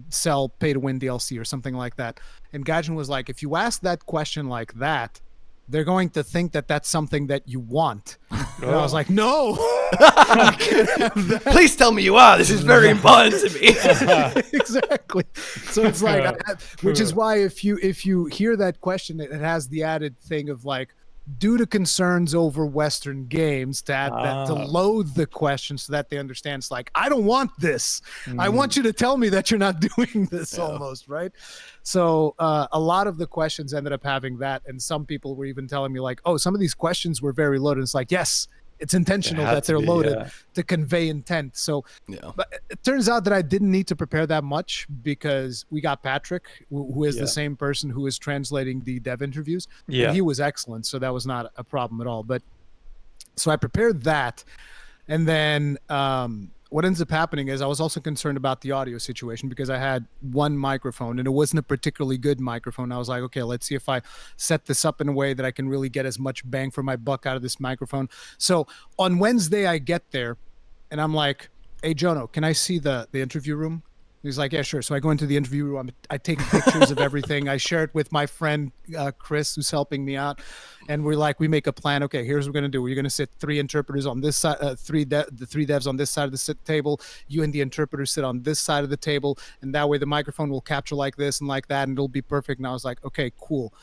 S3: sell pay-to-win DLC or something like that? And Gaijin was like, if you ask that question like that, they're going to think that that's something that you want. And I was like, no, I can't have that.
S1: Please tell me you are. This is very important to me.
S3: Exactly. So it's like, which is why if you hear that question, it has the added thing of like, due to concerns over Western games, to add that, to load the question so that they understand. It's like, I don't want this. I want you to tell me that you're not doing this, almost, right? So a lot of the questions ended up having that, and some people were even telling me like, oh, some of these questions were very loaded. It's like, yes, it's intentional that they're loaded to convey intent. So, but it turns out that I didn't need to prepare that much because we got Patrick, who is the same person who is translating the dev interviews. Yeah, and he was excellent, so that was not a problem at all. But so I prepared that, and then what ends up happening is I was also concerned about the audio situation because I had one microphone and it wasn't a particularly good microphone. I was like, okay, let's see if I set this up in a way that I can really get as much bang for my buck out of this microphone. So on Wednesday, I get there and I'm like, hey, Jono, can I see the interview room? He's like, yeah, sure. So I go into the interview room. I take pictures of everything. I share it with my friend, Chris, who's helping me out. And we make a plan. Okay, here's what we're going to do. We're going to sit 3 interpreters on this side, the 3 devs on this side of the table. You and the interpreter sit on this side of the table. And that way the microphone will capture like this and like that. And it'll be perfect. And I was like, okay, cool.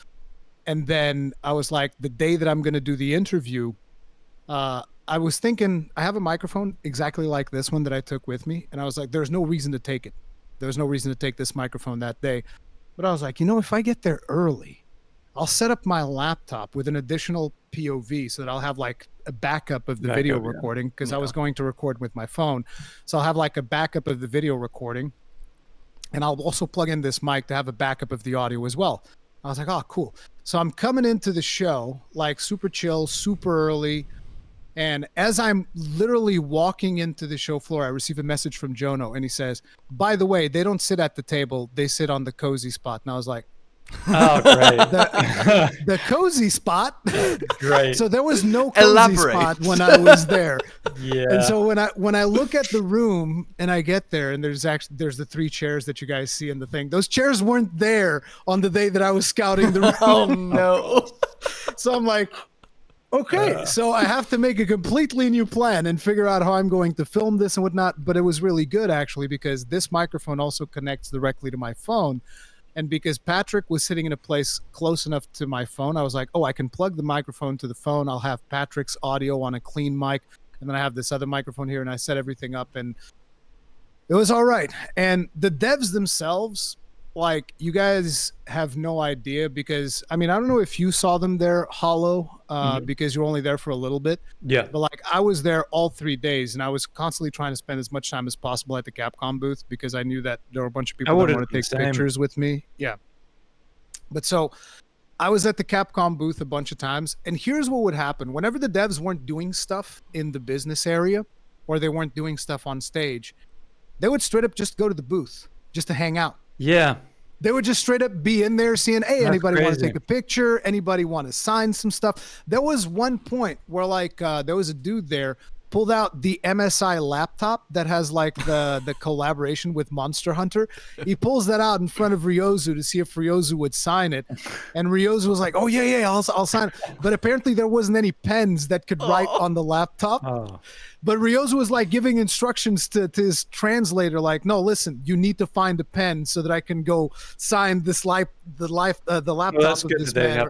S3: And then I was like, the day that I'm going to do the interview, I was thinking, I have a microphone exactly like this one that I took with me. And I was like, there's no reason to take it. There's no reason to take this microphone that day. But I was like, if I get there early, I'll set up my laptop with an additional POV so that I'll have like a backup of the video recording, because I was going to record with my phone. So I'll have like a backup of the video recording. And I'll also plug in this mic to have a backup of the audio as well. I was like, oh, cool. So I'm coming into the show like super chill, super early. And as I'm literally walking into the show floor, I receive a message from Jono, and he says, by the way, they don't sit at the table. They sit on the cozy spot. And I was like,
S2: oh, great.
S3: The cozy spot?
S2: Great.
S3: So there was no cozy spot when I was there.
S2: Yeah.
S3: And so when I look at the room and I get there, and there's the 3 chairs that you guys see in the thing. Those chairs weren't there on the day that I was scouting the room.
S1: Oh, no.
S3: So I'm like, okay, so I have to make a completely new plan and figure out how I'm going to film this and whatnot. But it was really good, actually, because this microphone also connects directly to my phone. And because Patrick was sitting in a place close enough to my phone, I was like, oh, I can plug the microphone to the phone. I'll have Patrick's audio on a clean mic. And then I have this other microphone here, and I set everything up. And it was all right. And the devs themselves, like, you guys have no idea, because I mean, I don't know if you saw them there, Hollow, because you're only there for a little bit.
S2: Yeah.
S3: But like, I was there all 3 days, and I was constantly trying to spend as much time as possible at the Capcom booth, because I knew that there were a bunch of people that wanted to take pictures with me. Yeah. But so I was at the Capcom booth a bunch of times, and here's what would happen. Whenever the devs weren't doing stuff in the business area, or they weren't doing stuff on stage, they would straight up just go to the booth just to hang out.
S2: Yeah.
S3: They would just straight up be in there saying, hey, anybody want to take a picture? Anybody want to sign some stuff? There was one point where like there was a dude there, pulled out the MSI laptop that has like the collaboration with Monster Hunter. He pulls that out in front of Ryozu to see if Ryozu would sign it. And Ryozu was like, oh, yeah, I'll sign it. But apparently there wasn't any pens that could write on the laptop. Oh. But Ryozu was like giving instructions to his translator, like, no, listen, you need to find a pen so that I can go sign this the laptop of this man.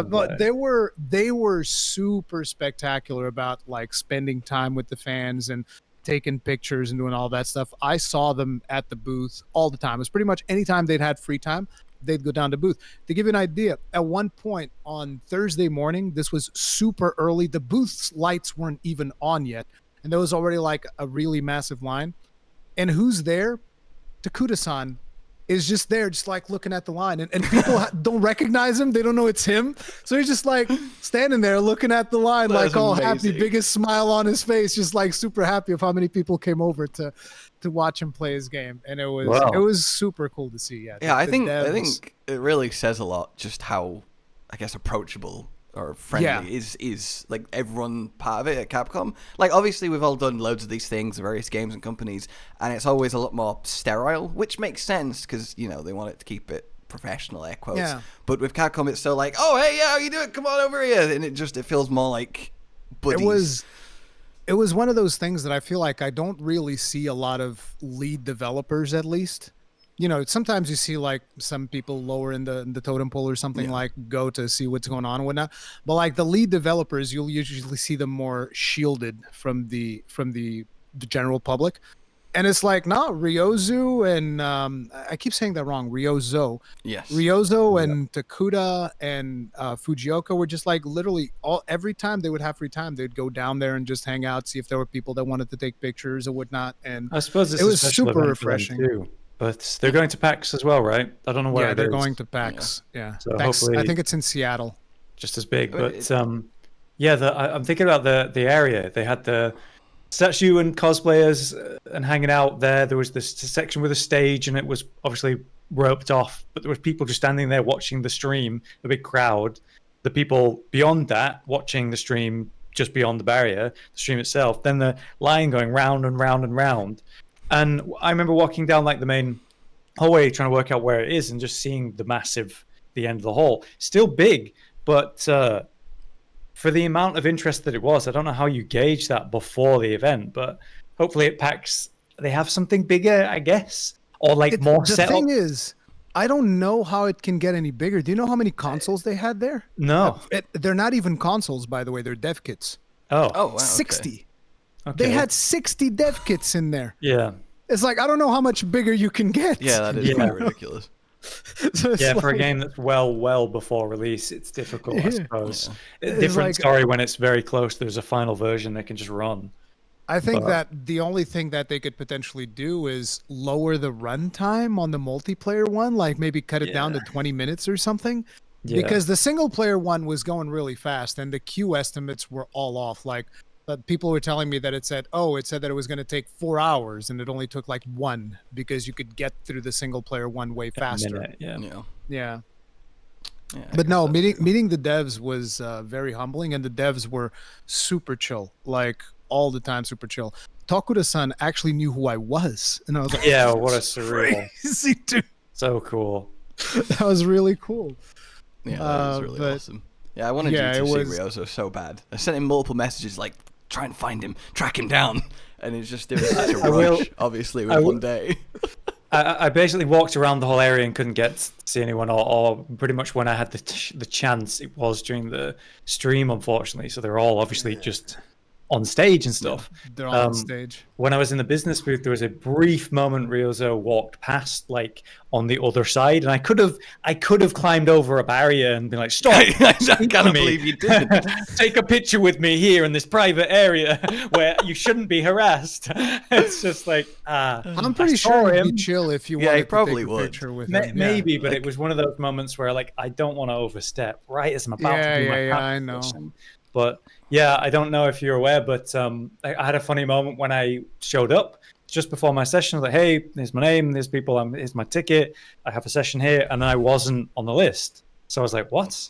S3: But they were super spectacular about like spending time with the fans. And taking pictures and doing all that stuff. I saw them at the booth all the time. It was pretty much anytime they'd had free time, they'd go down to booth. To give you an idea, at one point on Thursday morning, this was super early. The booth's lights weren't even on yet, and there was already like a really massive line. And who's there? Takuda-san is just there, just like looking at the line, and people don't recognize him. They don't know it's him, so he's just like standing there looking at the line, like all happy, biggest smile on his face, just like super happy of how many people came over to watch him play his game. And it was super cool to see.
S1: I think it really says a lot just how, I guess, approachable or friendly is like everyone part of it at Capcom. Like, obviously we've all done loads of these things, various games and companies, and it's always a lot more sterile, which makes sense because, you know, they want it to keep it professional, air quotes. But with Capcom, it's so like, oh hey, yeah, how you doing, come on over here, and it feels more like buddies.
S3: It was one of those things that I feel like I don't really see a lot of lead developers, at least. You know, sometimes you see like some people lower in the totem pole or something, like go to see what's going on and whatnot. But like the lead developers, you'll usually see them more shielded from the general public. And it's like, no, Ryozu and I keep saying that wrong. Ryozo.
S1: Yes.
S3: Ryozo and Takuda and Fujioka were just like literally every time they would have free time, they'd go down there and just hang out, see if there were people that wanted to take pictures or whatnot. And
S2: I suppose
S3: it was super refreshing
S2: too. But they're going to PAX as well, right? I don't know where.
S3: Yeah, they're going to PAX. Yeah.
S2: So
S3: PAX,
S2: hopefully,
S3: I think it's in Seattle.
S2: Just as big, but I'm thinking about the area. They had the statue and cosplayers and hanging out there. There was this section with a stage, and it was obviously roped off, but there was people just standing there watching the stream. A big crowd. The people beyond that watching the stream, just beyond the barrier, the stream itself. Then the line going round and round and round. And I remember walking down like the main hallway, trying to work out where it is, and just seeing the end of the hall. Still big, but for the amount of interest that it was, I don't know how you gauge that before the event, but hopefully at PAX they have something bigger, I guess, or like more set up.
S3: The thing is, I don't know how it can get any bigger. Do you know how many consoles they had there?
S2: No.
S3: They're not even consoles, by the way. They're dev kits.
S2: Oh
S1: wow,
S3: 60. Okay. They had 60 dev kits in there.
S2: Yeah.
S3: It's like, I don't know how much bigger you can get.
S1: Yeah, that is quite ridiculous.
S3: So
S2: for a game that's well before release, it's difficult, I suppose. Different story when it's very close. There's a final version that can just run.
S3: I think that the only thing that they could potentially do is lower the runtime on the multiplayer one, like maybe cut it down to 20 minutes or something. Yeah. Because the single player one was going really fast, and the queue estimates were all off. Like, people were telling me that it said that it was going to take 4 hours, and it only took like 1 because you could get through the single player one way faster. Yeah. But no, meeting the devs was very humbling, and the devs were super chill, like all the time, super chill. Takuda-san actually knew who I was, and I was like,
S2: yeah, what a surreal,
S3: crazy dude.
S2: So cool.
S3: That was really cool.
S1: Yeah, that was really awesome. Yeah, I wanted you to see Ryozo so bad. I sent him multiple messages like, try and find him, track him down, and it was such a rush, obviously, with one day.
S2: I basically walked around the whole area and couldn't get to see anyone, or pretty much when I had the chance, it was during the stream, unfortunately. So they're all obviously just on stage and stuff.
S3: They're all on stage.
S2: When I was in the business booth, there was a brief moment Ryozo walked past, like on the other side, and I could have climbed over a barrier and been like, "Stop!
S1: I can't believe you didn't.
S2: Take a picture with me here in this private area where you shouldn't be harassed." It's just like,
S3: I'm pretty sure it'd be chill if you wanted to take a picture with him.
S2: Maybe, but it was one of those moments where like I don't want to overstep right as I'm about to do my
S3: I know.
S2: But yeah, I don't know if you're aware, but I had a funny moment when I showed up just before my session. I was like, hey, here's my name, here's people, here's my ticket, I have a session here, and I wasn't on the list. So I was like, what?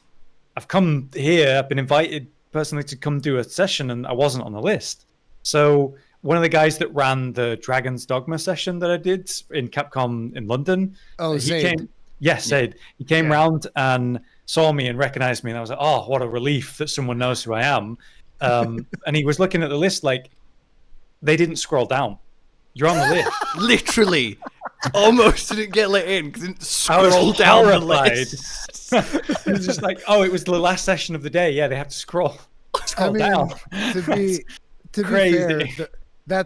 S2: I've come here, I've been invited personally to come do a session, and I wasn't on the list. So one of the guys that ran the Dragon's Dogma session that I did in Capcom in London,
S3: Zaid.
S2: Zaid. He came round and saw me and recognized me, and I was like, oh, what a relief that someone knows who I am. And he was looking at the list like, they didn't scroll down. You're on the list.
S1: Literally. Almost didn't get let in because didn't scroll down the list.
S2: It was just like, oh, it was the last session of the day. Yeah, they have to scroll down.
S3: To be fair, I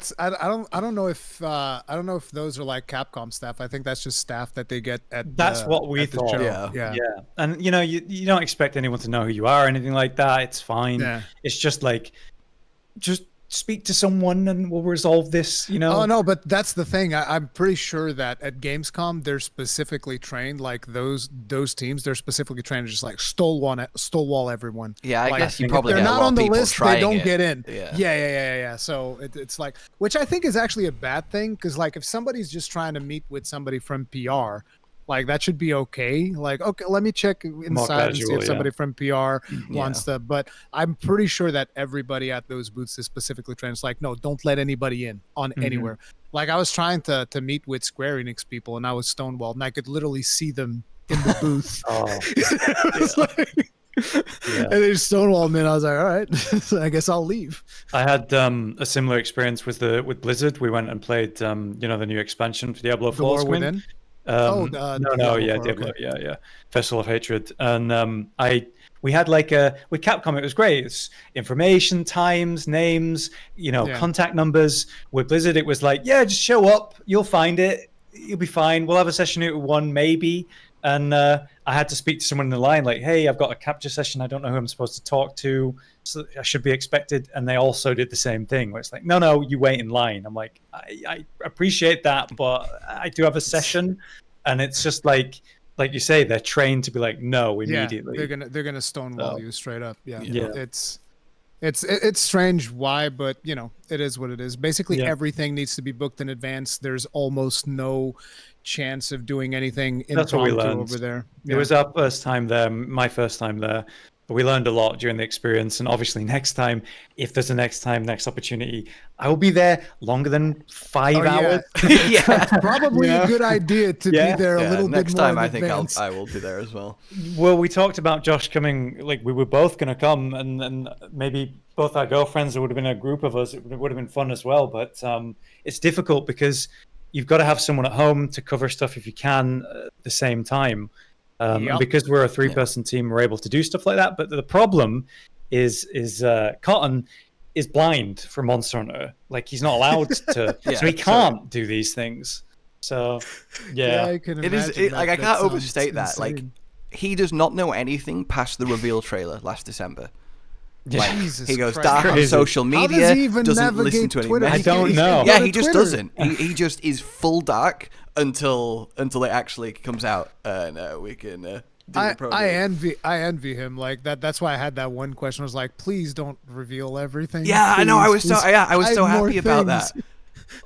S3: don't know if those are like Capcom staff. I think that's just staff that they get at.
S2: That's what we thought.
S3: Yeah.
S2: And you don't expect anyone to know who you are or anything like that. It's fine.
S3: Yeah.
S2: It's just like, just speak to someone and we'll resolve this.
S3: Oh no, but that's the thing. I'm pretty sure that at Gamescom they're specifically trained, like those teams. They're specifically trained to just like stonewall everyone.
S1: Yeah, I
S3: like,
S1: guess you probably
S3: they're
S1: get
S3: not
S1: a lot
S3: on
S1: of
S3: the
S1: people
S3: list.
S1: trying
S3: They don't
S1: it.
S3: get in.
S1: Yeah.
S3: Yeah. So it's like, which I think is actually a bad thing, because like if somebody's just trying to meet with somebody from PR, like that should be okay. Like, okay, let me check inside and see if somebody from PR wants to. But I'm pretty sure that everybody at those booths is specifically trained. It's like, no, don't let anybody in on anywhere. Like I was trying to meet with Square Enix people, and I was stonewalled, and I could literally see them in the booth. And they just stonewalled me, and I was like, all right, so I guess I'll leave.
S2: I had a similar experience with Blizzard. We went and played the new expansion for Diablo 4.
S3: Within?
S2: Diablo, yeah, Festival of Hatred, and we had like with Capcom, it was great. It's information, times, names, contact numbers. With Blizzard, it was like, yeah, just show up, you'll find it, you'll be fine. We'll have a session at 1 maybe, and I had to speak to someone in the line, like, hey, I've got a capture session, I don't know who I'm supposed to talk to, so I should be expected. And they also did the same thing, where it's like, no, you wait in line. I'm like, I appreciate that, but I do have a session. And it's just like you say, they're trained to be like, no, immediately.
S3: Yeah, they're gonna stonewall you straight up. Yeah. It's strange why, but it is what it is. Basically, everything needs to be booked in advance. There's almost no chance of doing anything impromptu over there.
S2: It was our first time there, my first time there. But we learned a lot during the experience, and obviously next time, if there's a next opportunity, I will be there longer than 5 hours.
S3: Probably a good idea to be there a little bit more.
S1: Next time, I think I will be there as well.
S2: Well, we talked about Josh coming, like we were both going to come, and maybe both our girlfriends, there would have been a group of us, it would have been fun as well, but it's difficult because you've got to have someone at home to cover stuff if you can at the same time. And because we're a 3-person team, we're able to do stuff like that. But the problem is Cotton is blind for Monster Hunter. Like, he's not allowed to, so he can't do these things. So,
S3: I can imagine.
S1: It is like, I can't overstate that. Like, he does not know anything past the reveal trailer last December. Like, he goes dark on social media, doesn't listen to any
S3: Twitter?
S2: I don't know.
S1: Yeah, he just doesn't. He just is full dark until it actually comes out, and we can do the program.
S3: I envy him. Like that's why I had that one question. I was like, please don't reveal everything.
S1: Yeah,
S3: please,
S1: I know. I was so happy about
S3: things.
S1: that.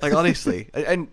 S1: Like, honestly, and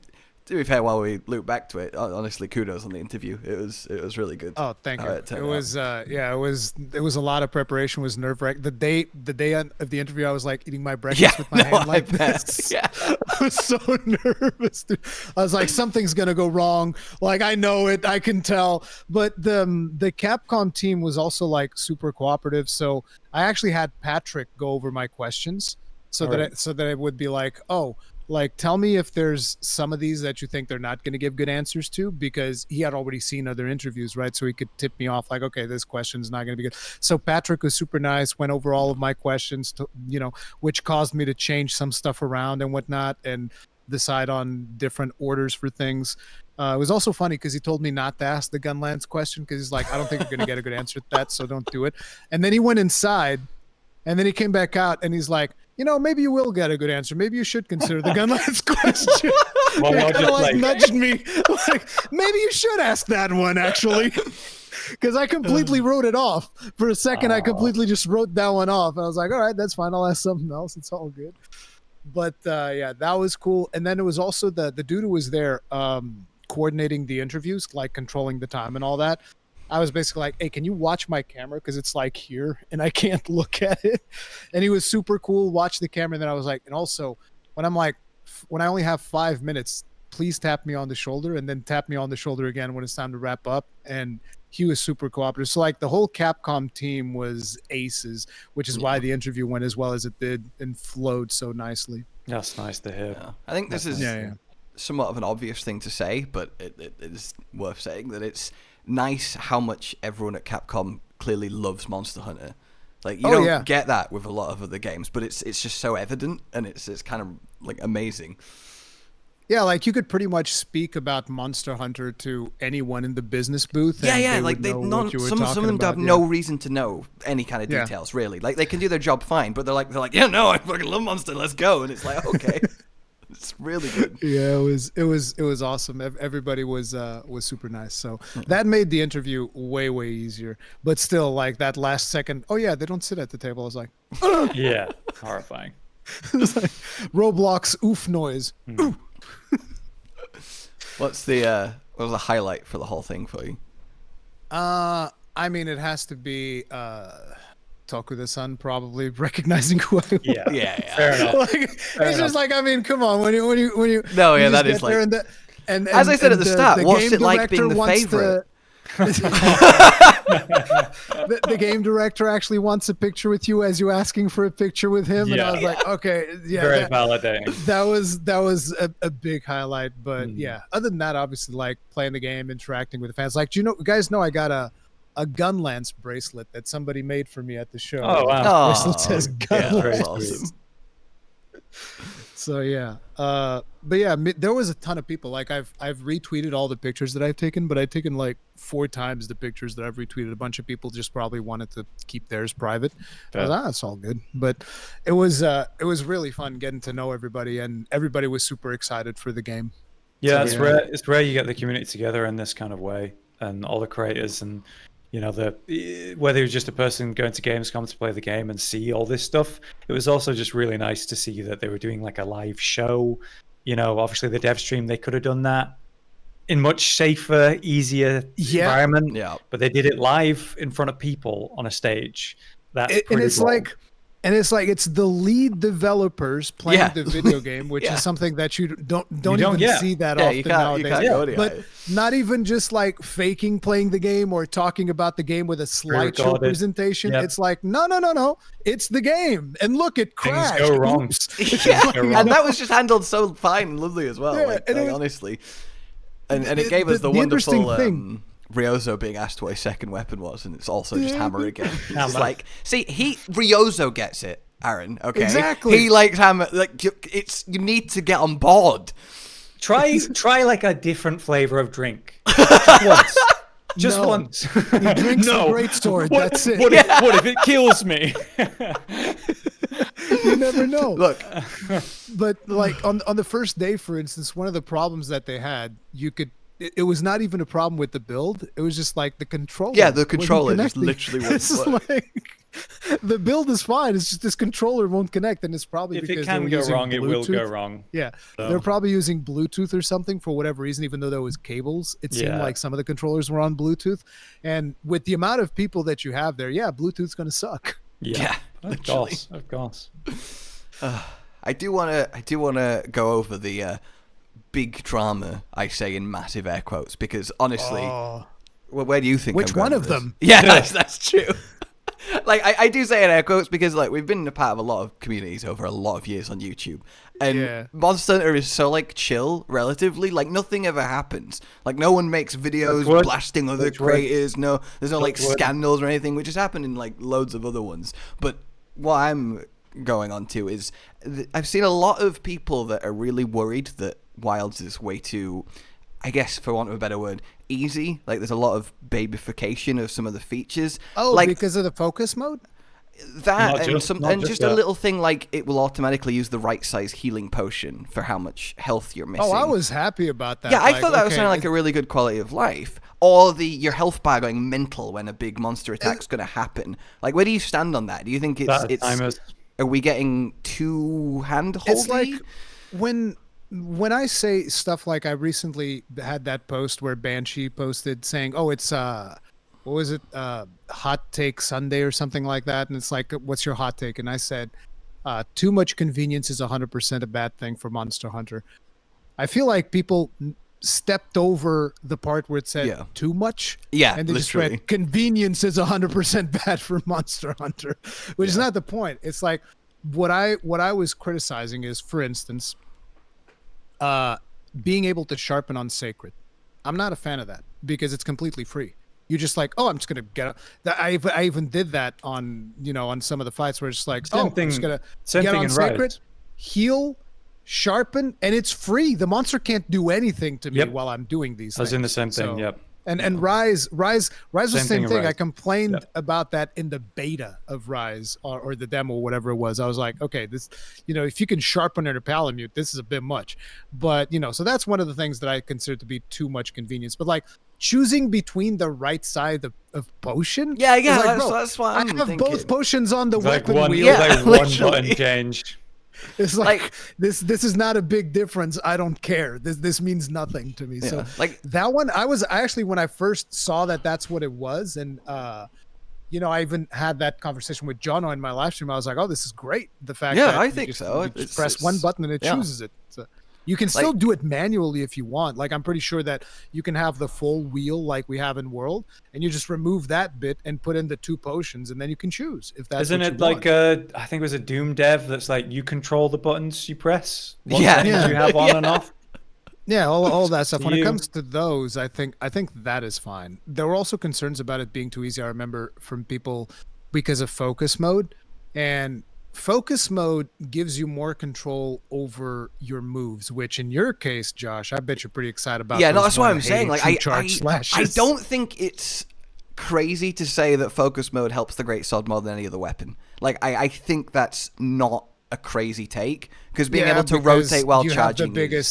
S1: to be fair, while we loop back to it, honestly, kudos on the interview. It was really good.
S3: Oh, thank you. It was it was a lot of preparation. It was nerve-wracking. The day of the interview, I was like eating my breakfast with my hand like this.
S1: Yeah.
S3: I was so nervous, dude. I was like, something's gonna go wrong. Like, I know it, I can tell. But the Capcom team was also like super cooperative. So I actually had Patrick go over my questions so that it would be like, oh, like, tell me if there's some of these that you think they're not going to give good answers to, because he had already seen other interviews, right? So he could tip me off like, okay, this question's not going to be good. So Patrick was super nice, went over all of my questions, to, which caused me to change some stuff around and whatnot and decide on different orders for things. It was also funny because he told me not to ask the gunlance question because he's like, I don't think you're going to get a good answer to that, so don't do it. And then he went inside, and then he came back out, and he's like, maybe you will get a good answer. Maybe you should consider the gunlance question.
S2: Well,
S3: he kind of like nudged me, like, maybe you should ask that one, actually. Because I completely wrote it off. For a second, I completely just wrote that one off. I was like, all right, that's fine. I'll ask something else. It's all good. But yeah, that was cool. And then it was also the dude who was there coordinating the interviews, like controlling the time and all that. I was basically like, hey, can you watch my camera? Because it's like here and I can't look at it. And he was super cool. Watch the camera. And then I was like, and also when I only have 5 minutes, please tap me on the shoulder and then tap me on the shoulder again when it's time to wrap up. And he was super cooperative. So like the whole Capcom team was aces, which is why the interview went as well as it did and flowed so nicely.
S2: That's nice to hear.
S1: Yeah. I think this is somewhat of an obvious thing to say, but it is worth saying that it's nice how much everyone at Capcom clearly loves Monster Hunter. Like, you don't get that with a lot of other games, but it's just so evident, and it's kind of like amazing.
S3: Yeah, like you could pretty much speak about Monster Hunter to anyone in the business booth.
S1: Yeah,
S3: and
S1: yeah.
S3: they
S1: like
S3: would
S1: they,
S3: know
S1: none,
S3: what you were
S1: some of
S3: talking
S1: them
S3: about,
S1: have
S3: yeah.
S1: no reason to know any kind of details, really. Like they can do their job fine, but they're like, yeah, no, I fucking love Monster. Let's go. And it's like, okay, it's really good.
S3: Yeah, it was awesome. Everybody was super nice. So that made the interview way easier. But still, like that last second, oh yeah, they don't sit at the table. I was like,
S2: yeah, horrifying.
S3: It's like Roblox oof noise. Oof.
S1: What was the highlight for the whole thing for you?
S3: I mean, it has to be Talk with the Sun, probably recognizing who I was.
S1: Yeah.
S2: Fair enough.
S3: Like, it's just like, I mean, come on, when you
S1: no, yeah,
S3: you
S1: that is like.
S3: And
S1: as I said at the start, what's it like being the favorite?
S3: The game director actually wants a picture with you as you asking for a picture with him, and I was like, okay, yeah,
S2: very validating.
S3: That was a big highlight. But yeah, other than that, obviously, like playing the game, interacting with the fans. Like, do you guys know I got a gunlance bracelet that somebody made for me at the show.
S2: Oh wow!
S3: Bracelet says gunlance.
S1: Yeah, awesome.
S3: So yeah, but yeah, there was a ton of people. Like I've retweeted all the pictures that I've taken, but I've taken like 4 times the pictures that I've retweeted. A bunch of people just probably wanted to keep theirs private. I was like, it's all good. But it was really fun getting to know everybody, and everybody was super excited for the game.
S2: Yeah, so, rare. It's rare you get the community together in this kind of way, and all the creators and. You know, whether you're just a person going to Gamescom to play the game and see all this stuff, it was also just really nice to see that they were doing like a live show. You know, obviously the dev stream, they could have done that in much safer, easier environment.
S1: Yeah.
S2: But they did it live in front of people on a stage. That's
S3: and it's cool. It's the lead developers playing the video game, which is something that you don't even see that often nowadays. But not even just like faking playing the game or talking about the game with a slideshow presentation. It's like, no. It's the game. And look, it crashed.
S2: Things go wrong.
S1: And that was just handled so fine and lovely as well. Yeah, honestly. And it gave us the wonderful thing. Ryozo being asked what his second weapon was, and it's also just hammer again. It's like, see, Ryozo gets it, Aaron. Okay,
S3: exactly.
S1: He likes hammer. Like, you need to get on board.
S2: Try like a different flavor of drink. Just once.
S3: He drinks a great sword. That's it.
S2: What if it kills me?
S3: You never know.
S1: Look,
S3: but like on the first day, for instance, one of the problems that they had, it was not even a problem with the build. It was just like the controller.
S1: Yeah, the controller just literally won't work.
S3: Like, the build is fine. It's just this controller won't connect, and it's probably
S2: if
S3: because
S2: it can go wrong, it will go wrong.
S3: Yeah, they're probably using Bluetooth or something for whatever reason. Even though there was cables, it seemed like some of the controllers were on Bluetooth. And with the amount of people that you have there, Bluetooth's gonna suck.
S2: Yeah, of course.
S1: I do wanna go over the. Big drama, I say in massive air quotes, because honestly, where do you think?
S3: Which one of them?
S1: Yeah, that's true. Like I do say in air quotes because like we've been a part of a lot of communities over a lot of years on YouTube, and Monster Hunter is so like chill, relatively. Like nothing ever happens. Like no one makes videos blasting other creators. No, there's no like scandals or anything, which has happened in like loads of other ones. But what I'm going on to is I've seen a lot of people that are really worried that Wilds is way too, I guess for want of a better word, easy. Like there's a lot of babyfication of some of the features.
S3: Oh,
S1: like,
S3: because of the focus mode?
S1: That and just a little thing like it will automatically use the right size healing potion for how much health you're missing.
S3: Oh, I was happy about that.
S1: Yeah, I thought that was sounding like a really good quality of life. Or your health bar going mental when a big monster attack's going to happen. Like, where do you stand on that? Do you think it's are we getting too hand-holdy?
S3: It's like when I say stuff like I recently had that post where Banshee posted saying, "Oh, it's what was it? Hot take Sunday or something like that," and it's like, "What's your hot take?" And I said, "Too much convenience is 100% a bad thing for Monster Hunter." I feel like people stepped over the part where it said too much, and they just read convenience is 100% bad for Monster Hunter, which is not the point. It's like what I was criticizing is, for instance, being able to sharpen on Seikret. I'm not a fan of that because it's completely free. You're just like, oh, I'm just gonna get. I even did that on on some of the fights where it's like, I'm just gonna get on Seikret, heal, sharpen, and it's free. The monster can't do anything to me while I'm doing these things.
S2: I was in the same thing, yep.
S3: And Rise was the same thing. I complained
S2: Yep.
S3: about that in the beta of Rise or the demo, whatever it was. I was like, okay, this, if you can sharpen or palamute, this is a bit much. But, so that's one of the things that I consider to be too much convenience. But like choosing between the right side of potion.
S1: Yeah,
S3: like,
S1: that's what I'm thinking.
S3: Both potions on the
S2: It's
S3: weapon
S2: like
S3: wheel.
S2: like one button change.
S3: It's like this is not a big difference. I don't care. This means nothing to me.
S1: Yeah.
S3: So
S1: Like
S3: that one, I actually, when I first saw that's what it was, and I even had that conversation with Jono in my live stream. I was like, oh, this is great. The fact that
S1: I think so.
S3: You just press one button and it chooses it. So you can still do it manually if you want. Like I'm pretty sure that you can have the full wheel like we have in World, and you just remove that bit and put in the 2 potions, and then you can choose if that's.
S2: Isn't
S3: what
S2: it
S3: you
S2: like
S3: want.
S2: I think it was a Doom dev that's like you control the buttons you press, what
S1: Yeah.
S2: settings you have on and off.
S3: Yeah, all that stuff. When it
S2: You-
S3: comes to those, I think that is fine. There were also concerns about it being too easy. I remember from people because of focus mode, and focus mode gives you more control over your moves, which in your case, Josh, I bet you're pretty excited about.
S1: Yeah, no,
S3: those
S1: that's what I'm
S3: 180
S1: saying. Like
S3: true charge
S1: I
S3: slashes.
S1: don't think it's crazy to say that focus mode helps the great sword more than any other weapon. Like I think that's not a crazy take, because being able to
S3: because
S1: rotate while
S3: you
S1: charging
S3: have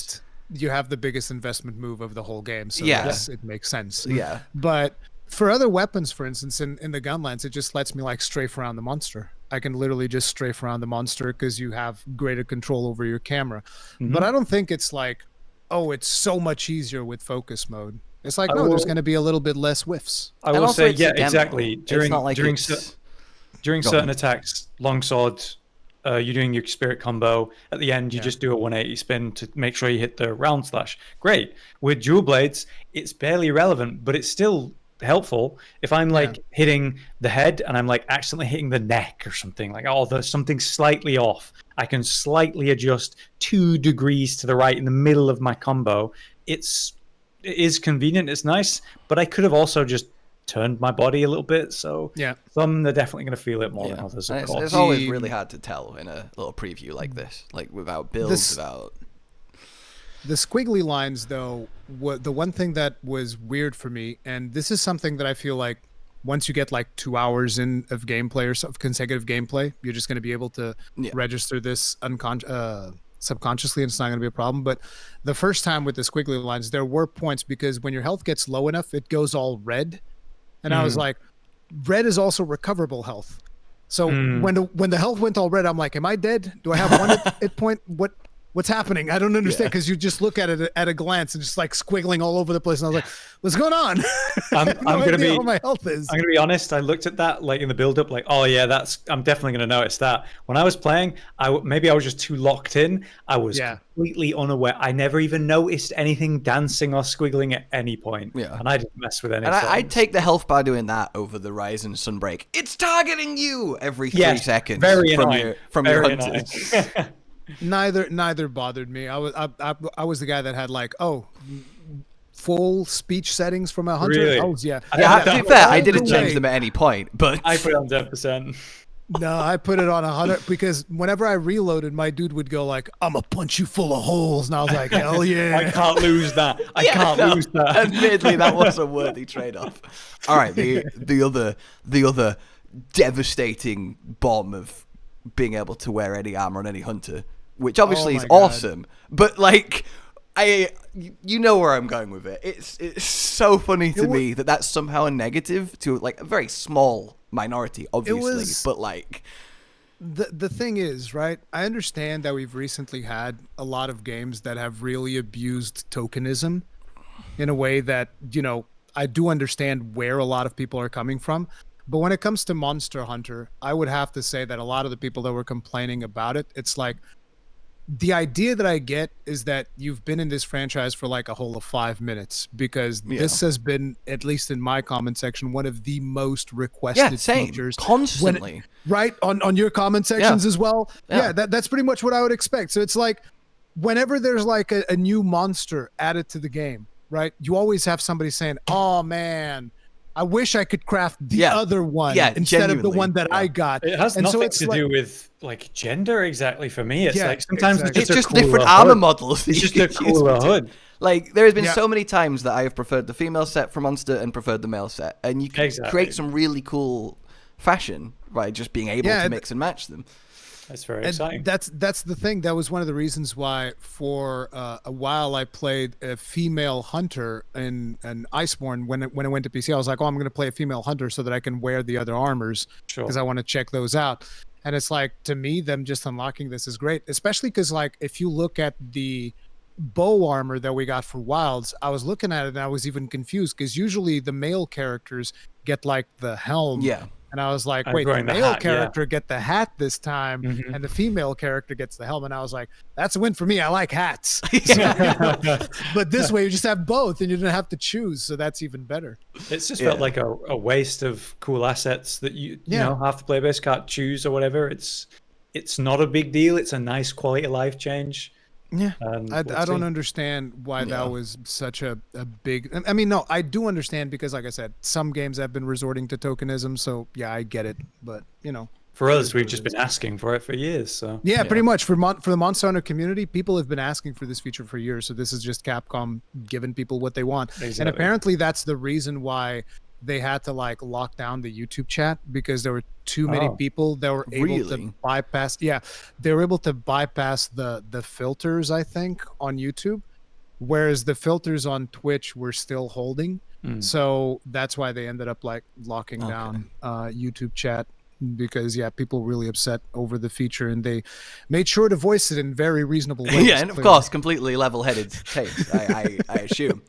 S3: you have the biggest investment move of the whole game, so
S1: Yeah.
S3: yes, it makes sense.
S1: Yeah.
S3: But for other weapons, for instance, in the gunlance, it just lets me like strafe around the monster. I can literally just strafe around the monster because you have greater control over your camera. But I don't think it's like, oh, it's so much easier with focus mode. It's like, no, there's going to be a little bit less whiffs.
S2: I
S1: And
S2: will
S1: also
S2: say,
S1: it's a
S2: yeah,
S1: demo.
S2: exactly.
S1: It's not like
S2: during
S1: it's-
S2: during
S1: Go
S2: certain
S1: on.
S2: attacks, longsword, you're doing your spirit combo. At the end, you just do a 180 spin to make sure you hit the round slash. Great. With dual blades, it's barely irrelevant, but it's still helpful. If I'm like hitting the head and I'm like accidentally hitting the neck or something, like, oh, there's something slightly off, I can slightly adjust 2 degrees to the right in the middle of my combo. It is convenient, it's nice, but I could have also just turned my body a little bit, so some are definitely going to feel it more than others, of
S1: And
S2: course.
S1: it's always really hard to tell in a little preview like this, like without builds, without...
S3: The squiggly lines, though, the one thing that was weird for me, and this is something that I feel like once you get like 2 hours in of gameplay or consecutive gameplay, you're just going to be able to register this subconsciously, and it's not going to be a problem. But the first time with the squiggly lines, there were points because when your health gets low enough, it goes all red. And I was like, red is also recoverable health. So when the health went all red, I'm like, am I dead? Do I have one hit point? What's happening? I don't understand, because you just look at it at a glance and just like squiggling all over the place. And I was like, what's going on?
S2: I'm going to be
S3: how my health is.
S2: I'm going to be honest. I looked at that like in the build up, like, oh yeah, I'm definitely going to notice that. When I was playing, maybe I was just too locked in. I was completely unaware. I never even noticed anything dancing or squiggling at any point. Yeah. And I didn't mess with any.
S1: And I'd take the health bar doing that over the Rise and Sunbreak. It's targeting you every 3 seconds.
S2: Very annoying.
S1: From your hunters.
S3: Neither bothered me. I was the guy that had like, full speech settings for my hunter.
S2: Really?
S3: To
S1: be fair, I didn't change them at any point, but
S2: I put it on 10%.
S3: No, I put it on 100 because whenever I reloaded, my dude would go like, "I'm gonna punch you full of holes," and I was like, "Hell yeah!"
S2: I can't lose that. I can't lose that.
S1: Admittedly, that was a worthy trade-off. All right, the other devastating bomb of being able to wear any armor on any hunter, which obviously is awesome, but like, you know where I'm going with it. It's so funny to me that that's somehow a negative to like a very small minority, obviously, but like
S3: the thing is, right, I understand that we've recently had a lot of games that have really abused tokenism in a way that, I do understand where a lot of people are coming from. But when it comes to Monster Hunter, I would have to say that a lot of the people that were complaining about it, it's like, the idea that I get is that you've been in this franchise for like a whole of 5 minutes, because this has been, at least in my comment section, one of the most requested features
S1: constantly.
S3: Right on your comment sections as well. Yeah, that's pretty much what I would expect. So it's like, whenever there's like a new monster added to the game, right, you always have somebody saying, "Oh man, I wish I could craft the other one instead of the one that I got.
S2: It has nothing to do with like gender exactly for me. It's like sometimes
S1: it's just different armor models.
S2: It's just a cooler hood.
S1: Like there has been so many times that I have preferred the female set for Monster and preferred the male set, and you can create some really cool fashion by just being able to mix and match them.
S2: That's very exciting.
S3: That's the thing. That was one of the reasons why for a while I played a female hunter in Iceborne. When it went to PC, I was like, oh, I'm going to play a female hunter so that I can wear the other armors because I want to check those out. And it's like, to me, them just unlocking this is great, especially because like if you look at the bow armor that we got for Wilds, I was looking at it and I was even confused because usually the male characters get like the helm.
S1: Yeah.
S3: And I was like, wait, the male character get the hat this time, and the female character gets the helmet. And I was like, that's a win for me. I like hats. But this way, you just have both, and you don't have to choose. So that's even better.
S2: It's just felt like a waste of cool assets that you know, half the player base can't choose or whatever. It's not a big deal. It's a nice quality of life change.
S3: Yeah, I don't understand why that was such a big... I mean, no, I do understand because, like I said, some games have been resorting to tokenism, so yeah, I get it. But, you know...
S2: For us, we've just been asking for it for years, so...
S3: Yeah, pretty much. For the Monster Hunter community, people have been asking for this feature for years, so this is just Capcom giving people what they want.
S2: Exactly.
S3: And apparently that's the reason why they had to, like, lock down the YouTube chat because there were too many people that were able to bypass they were able to bypass the filters, I think, on YouTube, whereas the filters on Twitch were still holding. So that's why they ended up like locking down YouTube chat because people were really upset over the feature and they made sure to voice it in very reasonable ways.
S1: And of course completely level-headed taste, I assume.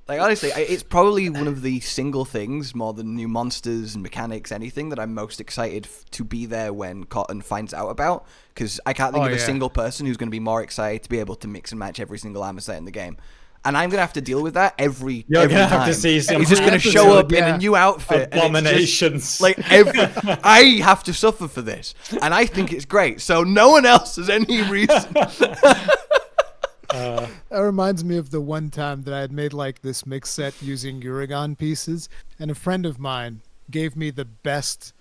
S1: Like, honestly, it's probably one of the single things, more than new monsters and mechanics, anything, that I'm most excited to be there when Cotton finds out about. Because I can't think of a single person who's going to be more excited to be able to mix and match every single armor set in the game. And I'm going to have to deal with that every time.
S2: Have to see some
S1: He's just going to show up in a new outfit.
S2: Abominations.
S1: I have to suffer for this. And I think it's great. So no one else has any reason.
S3: That reminds me of the one time that I had made like this mix set using Rurikhan pieces, and a friend of mine gave me the best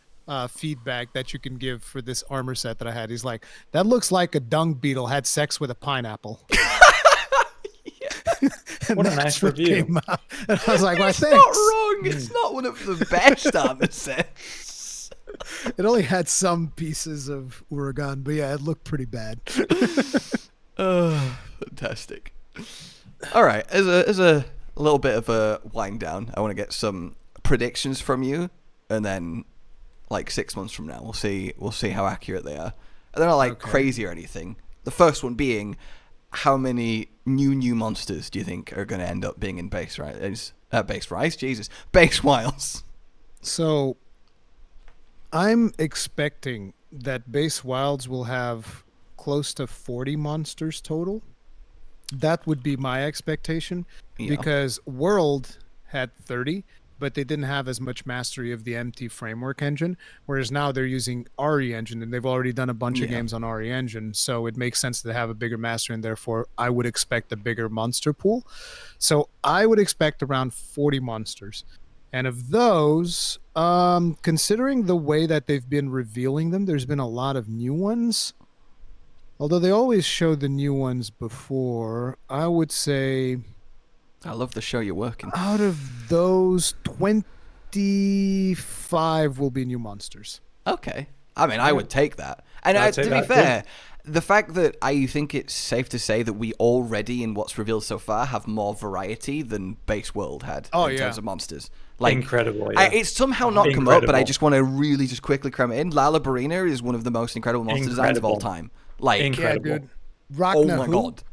S3: feedback that you can give for this armor set that I had. He's like, that looks like a dung beetle had sex with a pineapple.
S2: What a nice review.
S3: And I was like, well,
S1: it's not wrong. It's not one of the best armor sets.
S3: It only had some pieces of Rurikhan, but yeah, it looked pretty bad.
S1: Fantastic. All right, as a little bit of a wind down, I want to get some predictions from you, and then like 6 months from now, we'll see how accurate they are. And they're not like crazy or anything. The first one being, how many new monsters do you think are going to end up being in Base Wilds?
S3: So, I'm expecting that Base Wilds will have close to 40 monsters total. That would be my expectation because World had 30, but they didn't have as much mastery of the MT framework engine, whereas now they're using RE engine and they've already done a bunch of games on RE engine, so it makes sense to have a bigger mastery, and therefore I would expect a bigger monster pool. So I would expect around 40 monsters. And of those, considering the way that they've been revealing them, there's been a lot of new ones. Although they always show the new ones before, I would say...
S1: I love the show you're working.
S3: Out of those, 25 will be new monsters.
S1: Okay. I mean, I would take that. And to be fair, the fact that I think it's safe to say that we already, in what's revealed so far, have more variety than Base World had in terms of monsters. Like,
S2: incredible,
S1: it's somehow not come up, but I just want to really just quickly cram it in. Lala Barina is one of the most incredible monster designs of all time. Like,
S2: incredible.
S3: Yeah, dude.
S1: Oh my god.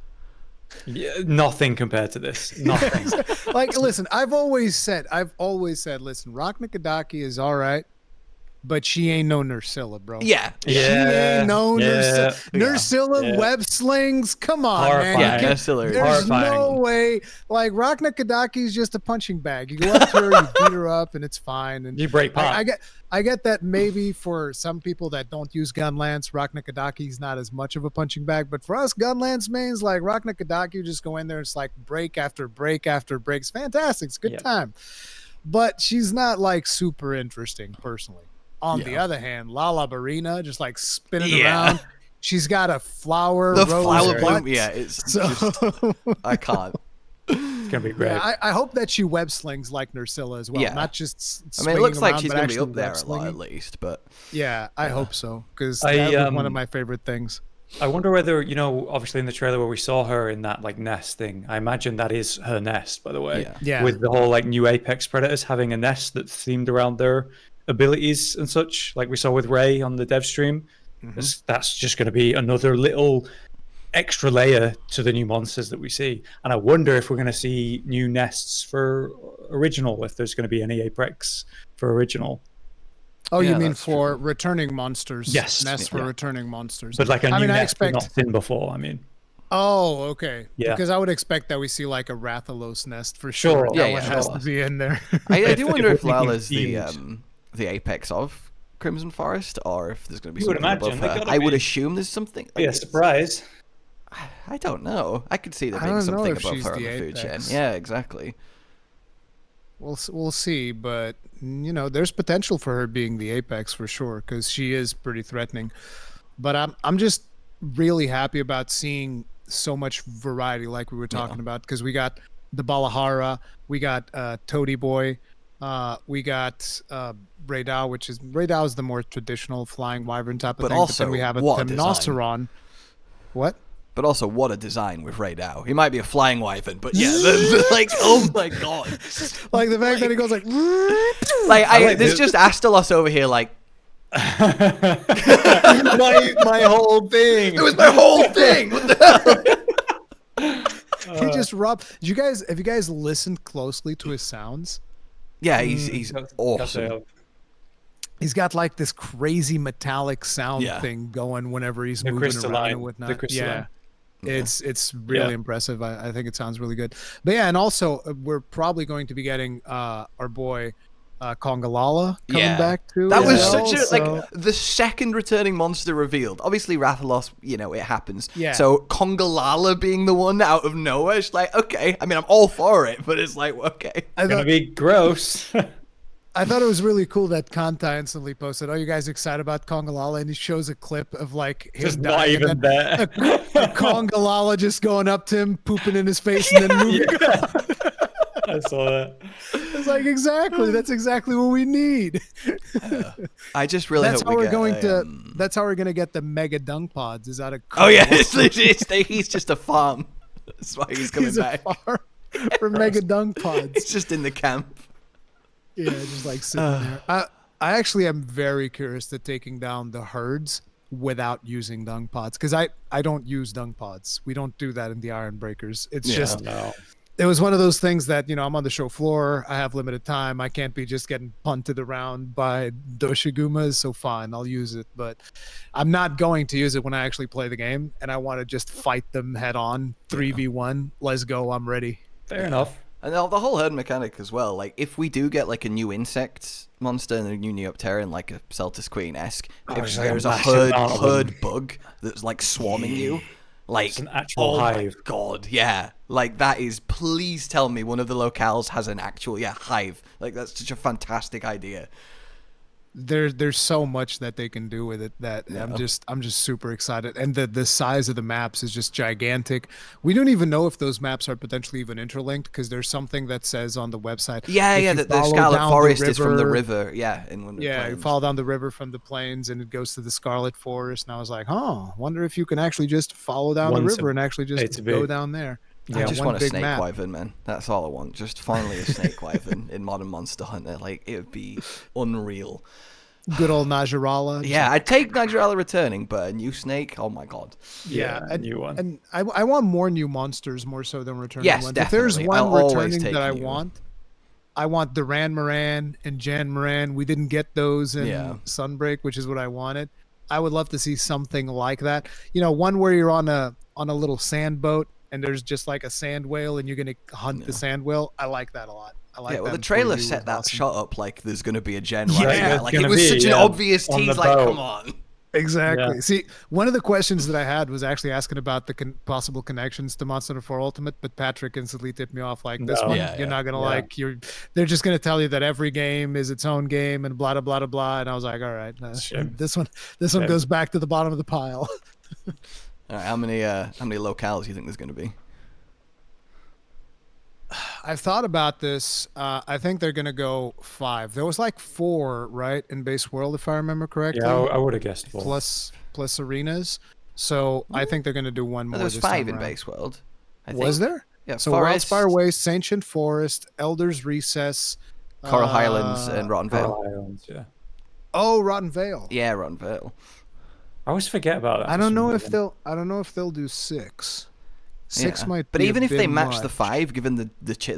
S2: Yeah, nothing compared to this. Nothing.
S3: Like, listen, I've always said, listen, Rock Nikadaki is all right, but she ain't no Nursilla, bro.
S1: Yeah.
S3: She ain't no Nursilla. Nursilla, web slings, come on,
S2: horrifying.
S3: man.
S1: Nursilla.
S3: There's no way. Like, Rock Nikadaki is just a punching bag. You go up to her, you beat her up, and it's fine. And
S2: you break pot.
S3: I get that maybe for some people that don't use gunlance, Rock Nikadaki is not as much of a punching bag. But for us gunlance mains, like Rock Nikadaki, you just go in there, it's like break after break after break. It's fantastic. It's a good time. but she's not like super interesting personally. On the other hand, Lala Barina just like spinning around. She's got a flower.
S1: The
S3: rose
S1: flower
S3: butt.
S1: bloom. Yeah, it's just, I can't.
S2: It's gonna be great.
S3: Yeah, I hope that she web slings like Nursilla as well. Not just.
S1: I mean, it looks like
S3: around,
S1: she's
S3: but
S1: gonna be
S3: actually
S1: up there a lot
S3: web-slinging.
S1: at least. But
S3: yeah, I hope so because that was one of my favorite things.
S2: I wonder whether, you know, obviously in the trailer where we saw her in that like nest thing, I imagine that is her nest, by the way.
S3: Yeah.
S2: With the whole like new Apex Predators having a nest that's themed around their abilities and such, like we saw with Ray on the dev stream. That's just going to be another little extra layer to the new monsters that we see. And I wonder if we're going to see new nests for original, if there's going to be any Apex for original.
S3: Oh, you mean for returning monsters?
S2: Yes.
S3: Nests for returning monsters.
S2: But like a new nest
S3: I expect
S2: not seen before, I mean.
S3: Oh, okay.
S2: Yeah.
S3: Because I would expect that we see like a Rathalos nest for sure. That one has to be in there.
S1: I do wonder if Lala's the apex of Crimson Forest, or if there's going to be something above her. I would assume there's something.
S2: Like, yeah, surprise.
S1: I don't know. I could see there being something above her on the food chain. Yeah, exactly.
S3: We'll see, but you know, there's potential for her being the apex for sure because she is pretty threatening. But I'm just really happy about seeing so much variety, like we were talking about, because we got the Balahara, we got Toady Boy, we got Raydao, which is Raydao is the more traditional flying wyvern type of thing.
S1: Also,
S3: but then we have a Temnoceron. What?
S1: But also, what a design with Raydao. He might be a flying wyvern, but yeah, like, oh my god.
S3: Like the fact that he goes like...
S1: there's just Astalos over here like...
S2: my whole thing.
S1: It was my whole thing. What the hell?
S3: He just robbed... Have you guys listened closely to his sounds?
S1: Yeah, he's awesome.
S3: He's got like this crazy metallic sound thing going whenever he's moving around and whatnot. Yeah. It's really impressive. I think it sounds really good. But yeah, and also we're probably going to be getting our boy Congalala coming back too.
S1: That was such a like the second returning monster revealed. Obviously Rathalos, you know, it happens.
S3: Yeah.
S1: So Congalala being the one out of nowhere, it's like, okay. I mean, I'm all for it, but it's like, okay.
S2: It's gonna be gross.
S3: I thought it was really cool that Kanta instantly posted, "Oh, you guys excited about Congalala?" And he shows a clip of like him
S2: just not even there.
S3: A Congalala just going up to him, pooping in his face, and then moving on.
S2: I saw that.
S3: It's like that's exactly what we need.
S1: I just really
S3: that's
S1: hope
S3: how we're going to. That's how we're going to get the mega dung pods. Is out of
S1: he's just a farm. That's why he's coming back.
S3: A farm for mega dung pods.
S1: It's just in the camp.
S3: Yeah, just like sitting there. I actually am very curious to taking down the herds without using dung pods because I don't use dung pods. We don't do that in the Iron Breakers. It's it was one of those things that, you know, I'm on the show floor. I have limited time. I can't be just getting punted around by doshagumas. So fine, I'll use it. But I'm not going to use it when I actually play the game. And I want to just fight them head on. 3v1. Let's go. I'm ready.
S2: Fair enough.
S1: And the whole herd mechanic as well. Like, if we do get like a new insect monster and a new Neopteran, like a Celtis Queen-esque, if there's a herd bug that's like swarming you, like
S2: it's an actual hive.
S1: My God, yeah. Like that is. Please tell me one of the locales has an actual hive. Like that's such a fantastic idea.
S3: There's so much that they can do with it that I'm just super excited, and the size of the maps is just gigantic. We don't even know if those maps are potentially even interlinked because there's something that says on the website.
S1: The Scarlet Forest is from the river. Yeah, in one of the plains.
S3: You follow down the river from the plains and it goes to the Scarlet Forest. And I was like, wonder if you can actually just follow down the river and actually just go down there.
S1: I just want a snake wyvern, man. That's all I want. Just finally a snake wyvern in Modern Monster Hunter. Like, it would be unreal.
S3: Good old Najarala.
S1: Yeah, I'd take Najarala returning, but a new snake, oh my god.
S3: Yeah,
S2: a new one.
S3: And I want more new monsters more so than returning
S1: ones.
S3: Definitely. If there's one returning that I want Duran Moran and Jan Moran. We didn't get those in Sunbreak, which is what I wanted. I would love to see something like that. You know, one where you're on a little sand boat and there's just like a sand whale and you're going to hunt the sand whale. I like that a lot. I like that.
S1: Well, the trailer set that shot up like there's going to be a gen right there. Like, it was such an obvious tease, like, come on.
S3: Exactly. Yeah. See, one of the questions that I had was actually asking about the possible connections to Monster Hunter 4 Ultimate, but Patrick instantly tipped me off like, this one you're not going to like. they're just going to tell you that every game is its own game and blah, blah, blah, blah. And I was like, all right, this one goes back to the bottom of the pile.
S1: All right, how many locales do you think there's going to be?
S3: I've thought about this. I think they're going to go 5. There was like 4, right, in Base World, if I remember correctly.
S2: Yeah, I would have guessed 4.
S3: Plus arenas. So I think they're going to do one more.
S1: There was 5 in Base World. I think.
S3: Was there?
S1: Yeah.
S3: So
S1: Forest,
S3: Wildspire Waste, Ancient Forest, Elder's Recess,
S1: Coral Highlands, and Rotten Vale.
S2: Coral Highlands, yeah.
S3: Oh, Rotten Vale.
S1: Yeah, Rotten Vale.
S2: I always forget about that.
S3: I don't know if they'll do 6. 6 might.
S1: But
S3: be
S1: even
S3: a
S1: if
S3: bit
S1: they match
S3: much.
S1: the 5, given the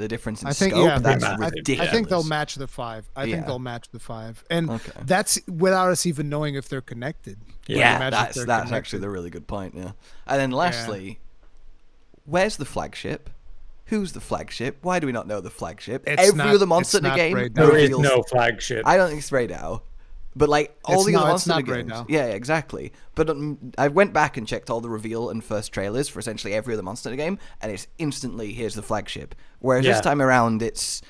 S1: difference in
S3: I think,
S1: scope,
S3: yeah,
S1: that's
S2: ridiculous.
S3: I think they'll match the 5. I think they'll match the 5, and that's without us even knowing if they're connected.
S1: Yeah, that's actually the really good point. Yeah, and then lastly, where's the flagship? Who's the flagship? Why do we not know the flagship? Every other monster in the game.
S2: There is no flagship.
S1: I don't think it's Raidao. But like all the other monster games, yeah, exactly. But I went back and checked all the reveal and first trailers for essentially every other monster in the game, and it's instantly here's the flagship. Whereas this time around, it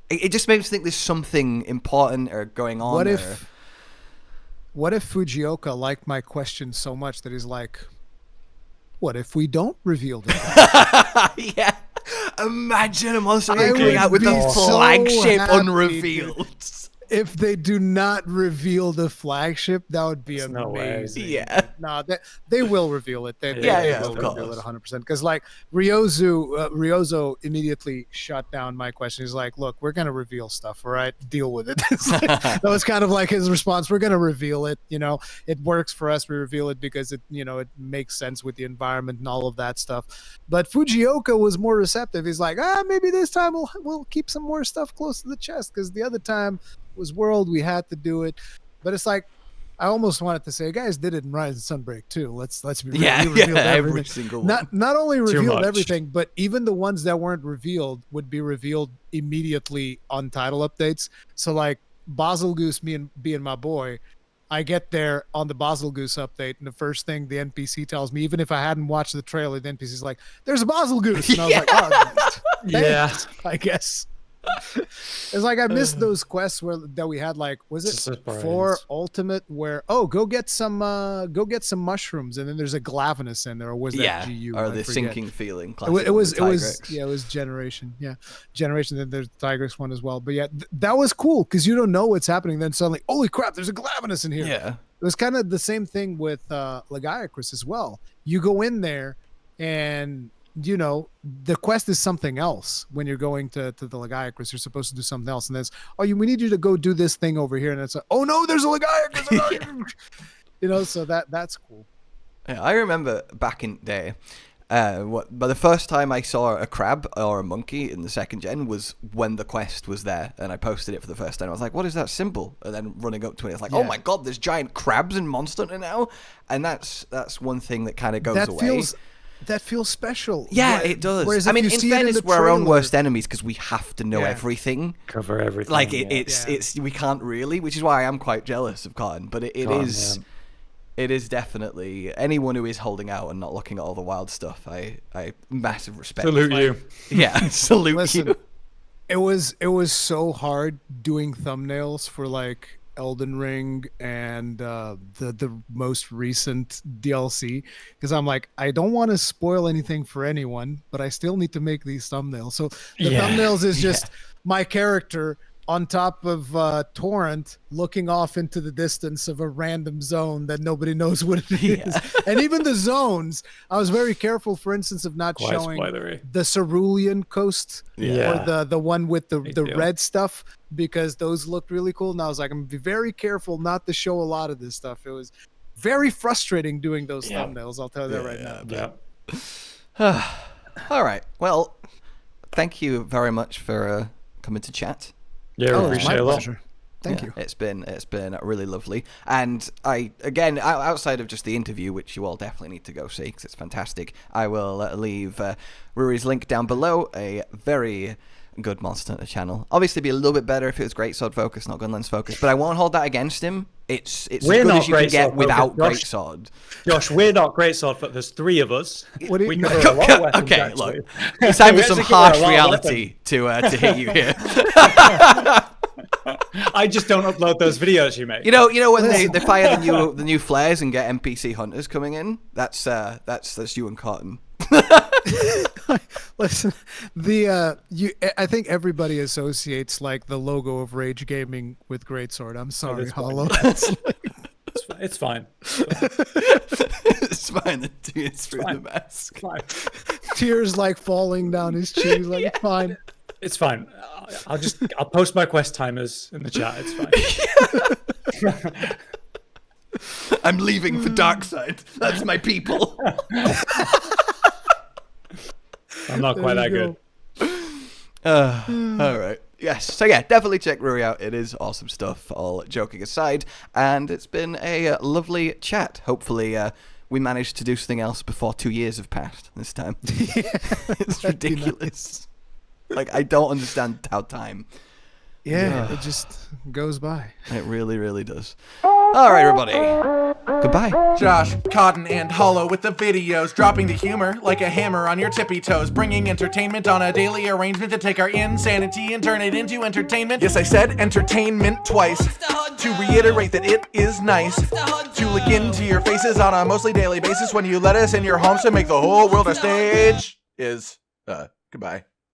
S1: just makes me think there's something important or going on.
S3: What if Fujioka liked my question so much that he's like, "What if we don't reveal the
S1: yeah, imagine a monster game coming out with the flagship unrevealed."
S3: If they do not reveal the flagship, that would be amazing.
S2: No way.
S1: Yeah.
S3: No, they will reveal it. They will reveal it 100%. Because like Ryozo immediately shut down my question. He's like, "Look, we're gonna reveal stuff. All right, deal with it." That was kind of like his response. We're gonna reveal it. You know, it works for us. We reveal it because it makes sense with the environment and all of that stuff. But Fujioka was more receptive. He's like, maybe this time we'll keep some more stuff close to the chest because the other time was World, we had to do it. But it's like I almost wanted to say, guys did it in Rise and Sunbreak too. Let's be real.
S1: Every single one.
S3: Not only revealed everything, but even the ones that weren't revealed would be revealed immediately on title updates. So like Basilgoose, being my boy, I get there on the Basilgoose update, and the first thing the NPC tells me, even if I hadn't watched the trailer, the NPC's like, "There's a Basilgoose," and I was like, "Oh, thanks, I guess." It's like I missed those quests that we had. Like, was it 4 Ultimate? Where go get some mushrooms, and then there's a Glavenus in there, or was that GU?
S1: Or the sinking feeling.
S3: It was Generation. Yeah, Generation. Then there's the Tigrex one as well. But yeah, that was cool because you don't know what's happening. Then suddenly, holy crap, there's a Glavenus in here.
S1: Yeah,
S3: it was kind of the same thing with Lagiacrus as well. You go in there and the quest is something else when you're going to the Lagiacrus. You're supposed to do something else, and then we need you to go do this thing over here, and it's like, oh no, there's a Lagiacrus. So that's cool.
S1: Yeah, I remember back in the day, but the first time I saw a crab or a monkey in the 2nd gen was when the quest was there, and I posted it for the first time. I was like, what is that symbol? And then running up to it, it's like, oh my god, there's giant crabs in Monster Hunter now, and that's one thing that kind of goes away.
S3: That feels special.
S1: Yeah, it does.
S3: Whereas
S1: I mean, in fairness, we're our own worst enemies because we have to know everything.
S2: Cover everything.
S1: Like, it's we can't really, which is why I'm quite jealous of Cotton. But it is definitely, anyone who is holding out and not looking at all the wild stuff, I massive respect.
S2: Salute you.
S1: Yeah, salute you.
S3: It was so hard doing thumbnails for like Elden Ring and the most recent DLC because I'm like, I don't want to spoil anything for anyone, but I still need to make these thumbnails. So the thumbnails is just my character on top of Torrent looking off into the distance of a random zone that nobody knows what it is. And even the zones, I was very careful, for instance, of not showing the Cerulean coast or the one with the red stuff, because those looked really cool. And I was like, I'm going to be very careful not to show a lot of this stuff. It was very frustrating doing those thumbnails. I'll tell you that right
S1: now. All right. Well, thank you very much for coming to chat.
S2: Yeah, appreciate it a lot.
S3: Pleasure. Thank you.
S1: It's been really lovely. And again, outside of just the interview, which you all definitely need to go see because it's fantastic, I will leave Ruri's link down below. A very good Monster Hunter channel. Obviously, it'd be a little bit better if it was greatsword focused, not gunlance focused. But I won't hold that against him. It's as good as you can get without greatsword.
S2: Josh, we're not greatsword, but there's 3 of us.
S3: What do you
S2: we cover a lot of weapons,
S1: okay,
S2: actually.
S1: look, it's time for some harsh reality to hit you here.
S2: I just don't upload those videos you make.
S1: You know when they fire the new flares and get NPC hunters coming in. That's you and Cotton.
S3: Listen, I think everybody associates like the logo of Rage Gaming with Greatsword. I'm sorry, Hollow.
S2: It's fine.
S1: It's fine. The tears through the mask.
S3: Tears like falling down his cheeks. Like it's fine.
S2: It's fine. I'll post my quest timers in the chat. It's fine.
S1: I'm leaving for Darkside. That's my people.
S2: I'm not quite that good.
S1: All right. Yes. So yeah, definitely check Ruri out. It is awesome stuff, all joking aside. And it's been a lovely chat. Hopefully we managed to do something else before 2 years have passed this time. It's ridiculous. Like, I don't understand how time...
S3: Yeah, it just goes by.
S1: It really, really does. All right, everybody. Goodbye.
S4: Josh, Cotton, and Hollow with the videos, dropping the humor like a hammer on your tippy toes, bringing entertainment on a daily arrangement to take our insanity and turn it into entertainment. Yes, I said entertainment twice, to reiterate that it is nice to look into your faces on a mostly daily basis when you let us in your homes to make the whole world a stage. Goodbye.